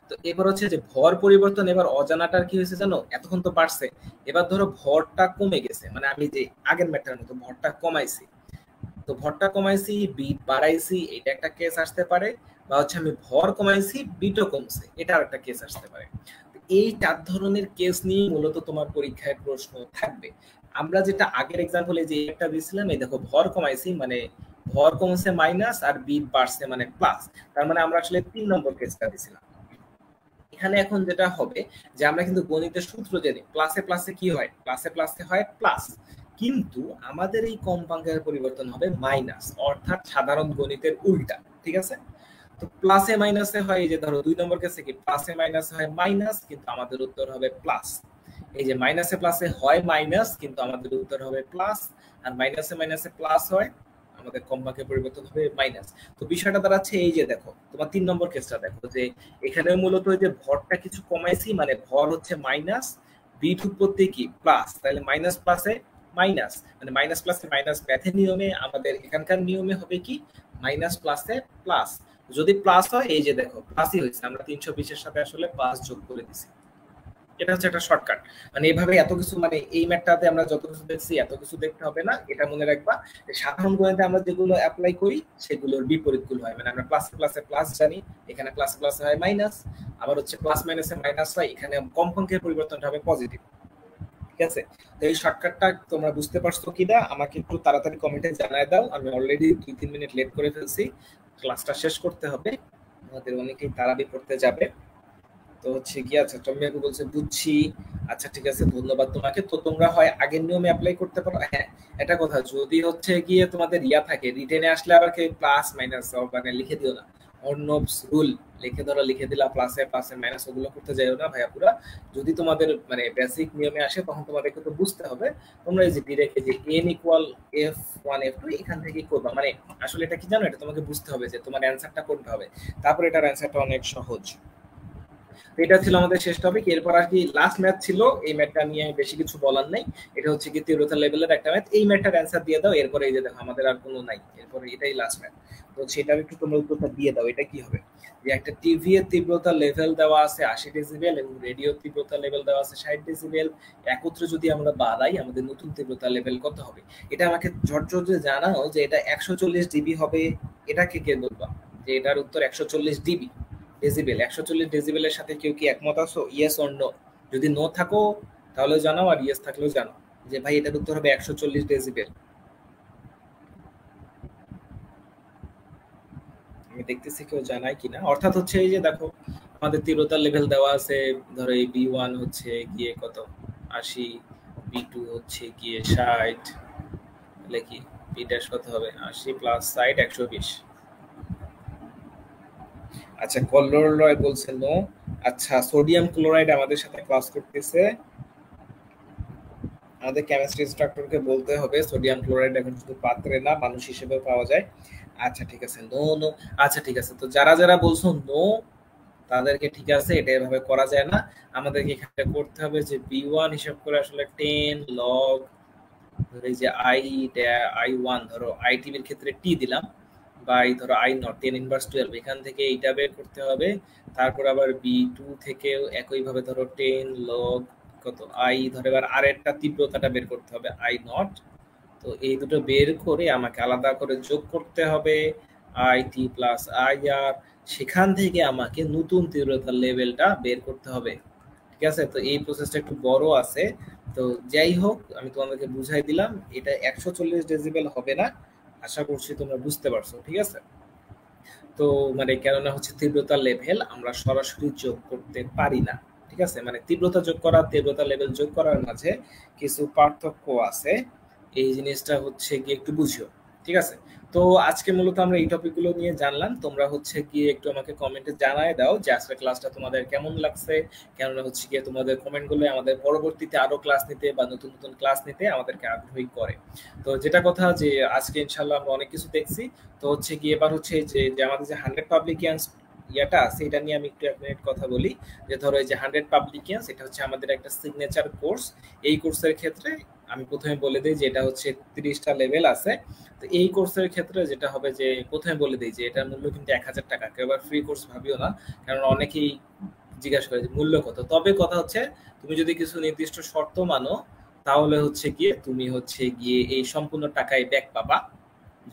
তো এবার হচ্ছে যে ভর পরিবর্তন, এবার অজানাটার কি হয়েছে জানো, এতক্ষণ তো বাড়ছে, এবার ধরো ভরটা কমে গেছে, মানে আমি যে আগের ম্যাথটার মতো ভরটা কমাইছি। তো ভরটা কমাইছি বিট বাড়াইছি, এটা একটা কেস আসতে পারে। বা হচ্ছে আমি ভর কমাইছি বিটও কমছে, এটা একটা কেস আসতে পারে। এই 4 ধরনের কেস নিয়ে মূলত তোমার পরীক্ষায় প্রশ্ন থাকবে। আমরা যেটা আগের এক্সাম্পলে যে একটা দিয়েছিলাম, এই দেখো ভর কমাইছি মানে ভর কমছে মাইনাস, আর বিট বাড়ছে মানে প্লাস, তার মানে আমরা আসলে 3 নম্বর কেসটা দিয়েছিলাম। এখানে এখন যেটা হবে যে আমরা কিন্তু গণিতের সূত্র জানি, প্লাসে প্লাসে কি হয়, প্লাসে প্লাসে হয় প্লাস, কিন্তু আমাদের এই কম্পাঙ্কের পরিবর্তন হবে মাইনাস, অর্থাৎ সাধারণ গণিতের উল্টা। ঠিক আছে, তো প্লাসে মাইনাসে হয়, এই যে ধরো 2 নম্বর কেসে কি প্লাসে মাইনাসে হয় মাইনাস, কিন্তু আমাদের উত্তর হবে প্লাস। এই যে মাইনাসে প্লাসে হয় মাইনাস, কিন্তু আমাদের উত্তর হবে প্লাস। আর মাইনাসে মাইনাসে প্লাস হয়, আমাদের কম্পাঙ্কের পরিবর্তন হবে মাইনাস। তো বিষয়টা দাঁড়াচ্ছে এই যে দেখো তোমার 3 নম্বর কেসটা দেখো, যে এখানে মূলত যে ভরটা কিছু কমাইছি, মানে ভর হচ্ছে মাইনাস, বিট উৎপত্তি কি প্লাস, তাহলে মাইনাস প্লাসে মাইনাস, মানে মাইনাস প্লাসে মাইনাস, ম্যাথের নিয়মে আমাদের এখানকার নিয়মে হবে কি মাইনাস প্লাসে প্লাস। যদি প্লাস হয়, এই যে দেখো প্লাসই হয়েছে, আমরা 320-এর সাথে আসলে প্লাস যোগ করে দিছি। এটা হচ্ছে একটা শর্টকাট। মানে এইভাবে এত কিছু, মানে এই ম্যাথটাতে আমরা যত কিছু দেখছি এত কিছু দেখতে হবে না, এটা মনে রাখবা। সাধারণ গণিতে আমরা যেগুলো অ্যাপ্লাই করি সেগুলোর বিপরীত গুলো হয়, মানে আমরা প্লাস প্লাসে প্লাস জানি, এখানে প্লাস প্লাসে হয় মাইনাস। আবার হচ্ছে প্লাস মাইনাসে মাইনাস হয়, এখানে কম্পাঙ্কের পরিবর্তনটা হবে পজিটিভ। ঠিক আছে, তো এই শর্টকাটটা তোমরা বুঝতে পারছো কিনা আমাকে একটু তাড়াতাড়ি কমেন্টে জানায় দাও। আমি অলরেডি 2-3 মিনিট লেট করে ফেলছি, ক্লাসটা শেষ করতে হবে, আমাদের অনেকেই তাড়াতাড়ি পড়তে যাবে। তো হচ্ছে কি, আচ্ছা টমি আপু বলছে বুঝছি। আচ্ছা ঠিক আছে, ধন্যবাদ তোমাকে। তো তোমরা হয় আগের নিয়মে অ্যাপ্লাই করতে পারো। হ্যাঁ, এটা কথা, যদি হচ্ছে গিয়ে তোমাদের ইয়া থাকে রিটেনে আসলে আবার কি প্লাস মাইনাস মানে লিখে দিও না, অন্য রুল লিখে ধরো লিখে দিলা প্লাসে প্লাসে মাইনাস, ওগুলো করতে যাইও না ভাইয়া পুরা। যদি তোমাদের মানে বেসিক নিয়মে আসে তখন তোমাদেরকে তো বুঝতে হবে। তোমরা এই যে ডিরেক্ট যে n ইকুয়াল f1 f2 এখান থেকে করবা, মানে আসলে এটা কি জানো, এটা তোমাকে বুঝতে হবে যে তোমার অ্যান্সারটা কোনটা হবে, তারপর এটার অ্যান্সারটা অনেক সহজ। এটা ছিল আমাদের শেষ টপিক। এরপর আর কি লাস্ট ম্যাথ ছিল, এই ম্যাথটা নিয়ে বেশি কিছু বলার নেই। এটা হচ্ছে কি তীব্রতা লেভেলের একটা ম্যাথ, এই ম্যাথটার অ্যান্সার দিয়ে দাও, এরপরে এই যে দেখো আমাদের আর কোনো নাই, এরপরে এটাই লাস্ট ম্যাথ। তো সেটার একটু তোমরা উত্তরটা দিয়ে দাও, এটা কি হবে। যে একটা টিভি এর তীব্রতা লেভেল দেওয়া আছে 80 ডেসিবেল এবং রেডিও তীব্রতা লেভেল দেওয়া আছে 60 ডেসিবেল, একত্রে যদি আমরা বাড়াই আমাদের নতুন তীব্রতা লেভেল কত হবে। এটা আমাকে ঝটঝট যে জানাও যে এটা 140 ডিবি হবে, এটাকে কে বলবা যে এটার উত্তর 140 ডিবি ডেসিবেল। 140 ডেসিবেলের সাথে কেউ কি একমত আছো? Yes or no? যদি নো থাকো তাহলে জানাও, আর ইয়েস থাকলেও জানাও যে ভাই এটার উত্তর হবে 140 ডেসিবেল। আমি দেখতেছি কেউ জানায় কিনা। অর্থাৎ হচ্ছে এই যে দেখো আমাদের তীব্রতার লেভেল দেওয়া আছে, ধরো এই বি1 হচ্ছে গিয়ে কত 80, বি2 হচ্ছে গিয়ে 60, লিখি বি ড্যাশ কত হবে 80 প্লাস 60 120। আচ্ছা কলরয় বলছে নো। আচ্ছা সোডিয়াম ক্লোরাইড আমাদের সাথে ক্লাস করতেছে, আমাদের কেমিস্ট্রি ইনস্ট্রাক্টরকে বলতে হবে সোডিয়াম ক্লোরাইড এখন শুধু পাত্রে না মানুষ হিসেবে পাওয়া যায়। আচ্ছা ঠিক আছে, নো নো। আচ্ছা ঠিক আছে, তো যারা যারা বলছো নো তাদেরকে ঠিক আছে, এটা এভাবে করা যায় না। আমাদেরকে এখানে করতে হবে যে বি1 হিসাব করে আসলে 10 লগ, ধরো এই যে আই1, ধরো আই টিভির ক্ষেত্রে টি দিলাম, বা এই ধরো আই নট 10 ইনভার্স 12, এখান থেকে এইটা বের করতে হবে। তারপর আবার বি2 থেকেও একইভাবে ধরো 10 লগ কত আই, ধরো এবার আর একটা তীব্রতাটা বের করতে হবে আই নট। তো এই দুটো বের করে আমাকে আলাদা করে যোগ করতে হবে আই টি প্লাস আই আর, সেখান থেকে আমাকে নতুন তীব্রতার লেভেলটা বের করতে হবে। ঠিক আছে, তো এই প্রসেসটা একটু বড় আছে। তো যাই হোক আমি তোমাদেরকে বুঝাই দিলাম, এটা 140 ডেসিবেল হবে না। আশা করছি তোমরা বুঝতে পারছো। ঠিক আছে, তো মানে কেননা হচ্ছে তীব্রতা লেভেল আমরা সরাসরি যোগ করতে পারি না। ঠিক আছে, মানে তীব্রতা যোগ করা তীব্রতা লেভেল যোগ করার মাঝে কিছু পার্থক্য আছে, এই জিনিসটা হচ্ছে গিয়ে একটু বুঝিও। ঠিক আছে, তো আজকে মূলত আমরা এই টপিকগুলো নিয়ে জানলাম। তোমরা হচ্ছে গিয়ে একটু আমাকে কমেন্টে জানায় দাও যে আজকে ক্লাসটা তোমাদের কেমন লাগছে, কেননা হচ্ছে গিয়ে তোমাদের কমেন্টগুলো আমাদের পরবর্তীতে আরো ক্লাস নিতে বা নতুন নতুন ক্লাস নিতে আমাদেরকে আগ্রহী করে। তো যেটা কথা যে আজকে ইনশাল্লাহ আমরা অনেক কিছু দেখছি। তো হচ্ছে কি এবার হচ্ছে যে আমাদের যে 100 পাবলিকিয়ান্স ইয়াটা আছে, এটা নিয়ে আমি একটু এক মিনিট কথা বলি। যে ধরো এই যে 100 পাবলিকিয়ান্স, এটা হচ্ছে আমাদের একটা সিগনেচার কোর্স। এই কোর্সের ক্ষেত্রে আমি প্রথমে বলে দিই যে এটা হচ্ছে 30টা লেভেল আছে। তো এই কোর্সের ক্ষেত্রে যেটা হবে যে প্রথমে বলে দিই যে এটার মূল্য কিন্তু 1000 টাকা, কেউ এবার ফ্রি কোর্স ভাবিও না, কারণ অনেকেই জিজ্ঞাসা করে যে মূল্য কত। তবে কথা হচ্ছে তুমি যদি কিছু নির্দিষ্ট শর্ত মানো তাহলে হচ্ছে গিয়ে তুমি হচ্ছে গিয়ে এই সম্পূর্ণ টাকায় ব্যাক পাবা।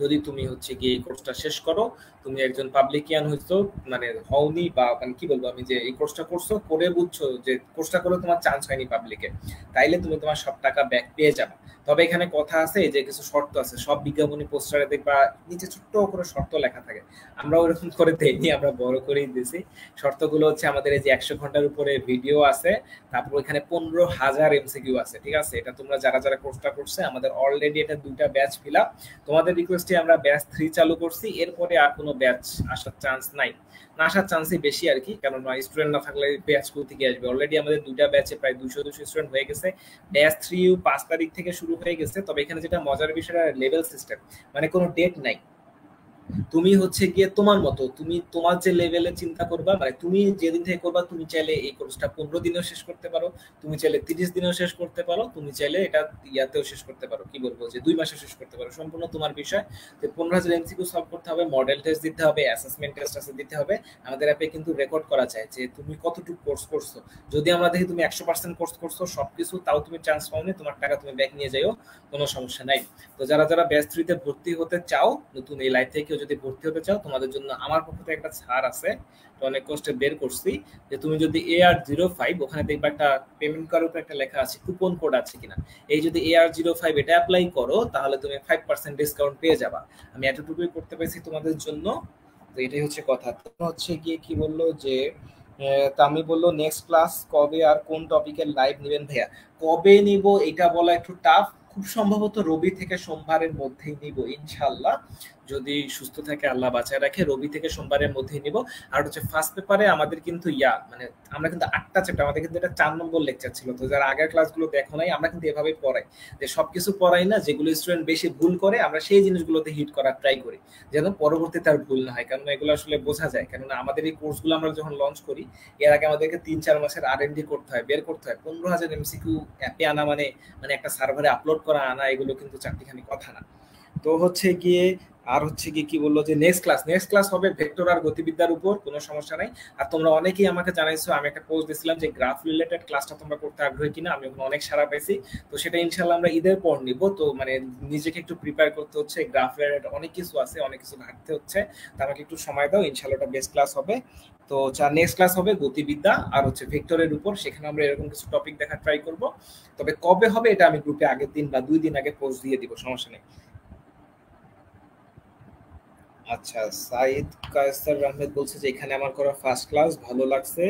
যদি তুমি হচ্ছে গিয়ে এই কোর্সটা শেষ করো, তুমি একজন পাবলিকিয়ান হইছো মানে হওনি, বা মানে কি বলবো আমি, যে এই কোর্সটা করছো করে বুঝছো যে কোর্সটা করে তোমার চান্স হয়নি পাবলিকে, তাইলে তুমি তোমার সব টাকা ব্যাক পেয়ে যাবে। তবে এখানে কথা আছে যে কিছু শর্ত আছে, সব বিজ্ঞাপনী পোস্টারে দেখবা নিচে ছোট্ট করে শর্ত লেখা থাকে, আমরা ওরকম করে দেইনি, আমরা বড় করেই দিছি। শর্তগুলো হচ্ছে আমাদের এই যে 100 ঘন্টার উপরে ভিডিও আছে, তারপর এখানে 15,000 এমসিকিউ আছে। ঠিক আছে, এটা তোমরা যারা যারা কোর্সটা করছে আমাদের অলরেডি এটা 2টা ব্যাচ ফিল আপ, তোমাদের রিকোয়েস্টে আমরা ব্যাচ 3 চালু করছি, এরপরে আর কোনো ব্যাচ আসার চান্স নাই, না আসার চান্সই বেশি আর কি, কারণ স্টুডেন্ট না থাকলে ব্যাচ থেকে আসবে। অলরেডি আমাদের 2টা ব্যাচে প্রায় 200 স্টুডেন্ট হয়ে গেছে। ব্যাচ 3 5 তারিখ থেকে শুরু হয়ে গেছে। তবে এখানে যেটা মজার বিষয়, লেভেল সিস্টেম, মানে কোনো ডেট নাই। তুমি হচ্ছে গিয়ে তোমার মতো, তুমি তোমার যে লেভেলে চিন্তা করবা, মানে তুমি যেদিন থেকে করবা, তুমি চাইলে এই কোর্সটা 15 দিনেও শেষ করতে পারো, তুমি চাইলে 30 দিনেও শেষ করতে পারো, তুমি চাইলে এটা ইয়াতেও শেষ করতে পারো, কি বলবো যে 2 মাসে শেষ করতে পারো, সম্পূর্ণ তোমার বিষয়। তো 15,000 এমসিকিউ সলভ করতে হবে, মডেল টেস্ট দিতে হবে, অ্যাসেসমেন্ট টেস্ট আছে দিতে হবে। আমাদের অ্যাপে কিন্তু রেকর্ড করা যায় যে তুমি কতটুকু কোর্স করছো। যদি আমরা দেখি তুমি 100% কোর্স করছো সবকিছু, তাও তুমি চান্স পাওনি, তোমার টাকা তুমি ব্যাক নিয়ে যাও, কোনো সমস্যা নাই। তো যারা যারা ব্যাচ 3 তে ভর্তি হতে চাও, নতুন এই লাইফ থেকে যদি ভর্তি হতে চাও, তোমাদের জন্য আমার পক্ষ থেকে একটা ছাড় আছে, তো অনেক কষ্টে বের করছি। যে তুমি যদি AR05, ওখানে দেখবা একটা পেমেন্ট করার উপর একটা লেখা আছে কুপন কোড আছে কিনা, এই যদি AR05 এটা অ্যাপ্লাই করো তাহলে তুমি 5% ডিসকাউন্ট পেয়ে যাবা। আমি এতটুকুই করতে পেরেছি তোমাদের জন্য। তো এটাই হচ্ছে কথা। তো হচ্ছে গিয়ে কি বললো যে তামি বলল নেক্সট ক্লাস কবে আর কোন টপিকের লাইভ নেবেন ভাইয়া? কবে নিব এটা বলা একটু টাফ। খুব সম্ভবত রবি থেকে সোমবারের মধ্যেই নিব ইনশাল্লাহ। যদি সুস্থ থাকে আল্লাহ বাঁচায় রাখে, রবি থেকে সোমবারের মধ্যেই নিব। আর হচ্ছে ফার্স্ট পেপারে আমাদের কিন্তু মানে আমরা কিন্তু 8টা চ্যাপ্টার, আমাদের কিন্তু এটা 4 নম্বর লেকচার ছিল। তো যারা আগের ক্লাসগুলো দেখো নাই, আমরা কিন্তু এভাবেই পড়াই যে সবকিছু পড়াই না, যেগুলো স্টুডেন্ট বেশি ভুল করে আমরা সেই জিনিসগুলোতে হিট করার ট্রাই করি, যেন পরবর্তীতে আর ভুল না হয়। কারণ এগুলো আসলে বোঝা যায়, কেননা আমাদের এই কোর্সগুলো আমরা যখন লঞ্চ করি এর আগে আমাদেরকে 3-4 মাসের R&D করতে হয়, বের করতে হয়। 15,000 MCQ অ্যাপে আনা মানে মানে একটা সার্ভারে আপলোড করা আনা, এগুলো কিন্তু চারটিখানি কথা না। তো হচ্ছে গিয়ে আর হচ্ছে গিয়ে কি বললো যে নেক্সট ক্লাস হবে ভেক্টর আর গতিবিদ্যার উপর, কোনো সমস্যা নাই। আর তোমরা অনেকেই আমাকে জানাইছো, আমি একটা পোস্ট দিছিলাম যে গ্রাফ রিলেটেড ক্লাসটা তোমরা করতে আগ্রহী কিনা, আমি ওখানে অনেক সাড়া পাইছি। তো সেটা ইনশাল্লাহ আমরা ঈদের পর নিব। তো মানে নিজেকে একটু প্রিপেয়ার করতে হচ্ছে, গ্রাফ রিলেটেড অনেক কিছু আছে, অনেক কিছু ঘাটতে হচ্ছে। তো আমাকে একটু সময় দাও, ইনশাল্লাহ ওটা বেস্ট ক্লাস হবে। তো নেক্সট ক্লাস হবে গতিবিদ্যা আর হচ্ছে ভেক্টরের উপর, সেখানে আমরা এরকম কিছু টপিক দেখার ট্রাই করব। তবে কবে হবে এটা আমি গ্রুপে আগের দিন বা 2 দিন আগে পোস্ট দিয়ে দিব, সমস্যা নেই। আচ্ছা, সাইদ কায়সার আহমেদ বলছে যে এখানে আমার করা ফার্স্ট ক্লাস ভালো লাগছে,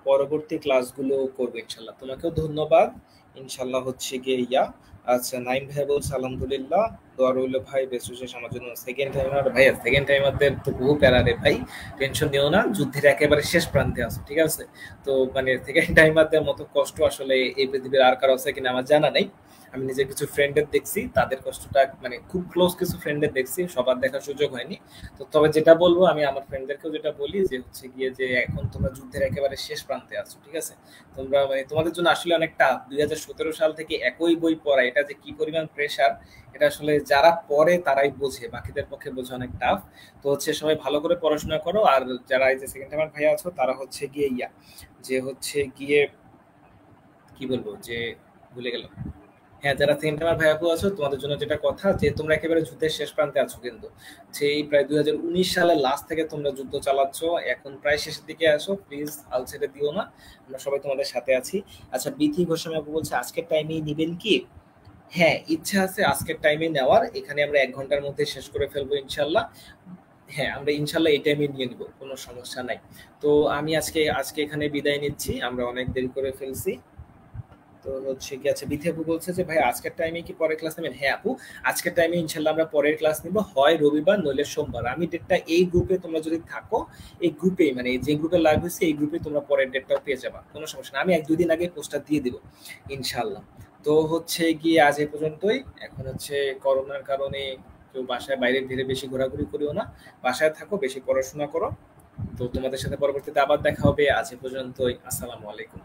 পরবর্তী ক্লাসগুলো করবো ইনশাল্লাহ। তোমাকেও ধন্যবাদ। ইনশাল্লাহ হচ্ছে গিয়ে আচ্ছা, নাইম ভাই বলছে আলহামদুলিল্লাহ, দোয়া রইল ভাই, বেস্ট উইশেস আমার জন্য। সেকেন্ড টাইমার ভাইয়া, সেকেন্ড টাইমারদের তো বহু প্যারা রে ভাই, টেনশন নিও না, যুদ্ধের একেবারে শেষ প্রান্তে আছো, ঠিক আছে? তো মানে সেকেন্ড টাইমারদের মতো কষ্ট আসলে এই পৃথিবীর আর কারো আছে কিনা আমার জানা নেই। আমি নিজের কিছু ফ্রেন্ডের দেখছি, তাদের কষ্টটা মানে খুব ক্লোজ কিছু ফ্রেন্ডের দেখছি, সবার দেখার সুযোগ হয়নি। তো তবে যেটা বলবো, আমি আমার ফ্রেন্ডদেরকেও যেটা বলি যে হচ্ছে গিয়ে যে এখন তোমরা যুদ্ধের একেবারে শেষ প্রান্তে আছো, ঠিক আছে? তোমরা মানে তোমাদের জন্য আসলে অনেকটা 2017 সাল থেকে একই বই পড়া, এটা যে কি পরিমাণ প্রেশার, এটা আসলে যারা পড়ে তারাই বোঝে, বাকিদের পক্ষে বোঝা অনেক টাফ। তো হচ্ছে সবাই ভালো করে পড়াশোনা করো। আর যারা এই যে সেকেন্ড টাইমার ভাইয়া আছো, তারা হচ্ছে গিয়ে যে হচ্ছে গিয়ে কি বলবো যে ভুলে গেলাম। হ্যাঁ, যারা সেকেন্ড টাইমার ভাই আপু আছো, তোমাদের জন্য যেটা কথা, যে তোমরা একেবারে যুদ্ধের শেষ প্রান্তে আছো কিন্তু। সেই প্রায় 2019 সালের লাস্ট থেকে তোমরা যুদ্ধ চালাচ্ছ, এখন প্রায় শেষের দিকে আসো, প্লিজ হাল ছেড়ে দিও না, আমরা সবাই তোমাদের সাথে আছি। আচ্ছা, বিথি গোস্বামী আপু বলছে আজকের টাইমেই নিবেন কি? হ্যাঁ, ইচ্ছা আছে আজকের টাইমে নেওয়ার, এখানে আমরা 1 ঘন্টার মধ্যে শেষ করে ফেলবো ইনশাল্লাহ। হ্যাঁ, আমরা ইনশাল্লাহ এই টাইমে নিয়ে নিব, কোনো সমস্যা নাই। তো আমি আজকে আজকে এখানে বিদায় নিচ্ছি, আমরা অনেক দেরি করে ফেলছি। তো হচ্ছে কি, আচ্ছা বিথি আপু বলছে যে ভাই আজকের টাইমে কি পরের ক্লাস নেবেন? হ্যাঁ আপু, আজকের টাইমে ইনশাল্লাহ আমরা পরের ক্লাস নিব, হয় রবিবার নইলে সোমবার। আমি ডেটটা এই গ্রুপে তোমরা যদি থাকো, এই গ্রুপেই মানে যে গ্রুপে লাইভ হয়েছে এই গ্রুপে তোমরা পরের ডেটটাও পেয়ে যাবা, কোনো সমস্যা না। আমি 1-2 দিন আগে পোস্টটা দিয়ে দিব ইনশাল্লাহ। তো হচ্ছে গিয়ে আজ এই পর্যন্তই। এখন হচ্ছে করোনার কারণে কেউ বাসায় বাইরে ধীরে বেশি ঘোরাঘুরি করিও না, বাসায় থাকো, বেশি পড়াশোনা করো। তো তোমাদের সাথে পরবর্তীতে আবার দেখা হবে, আজ এ পর্যন্তই, আসসালামু আলাইকুম।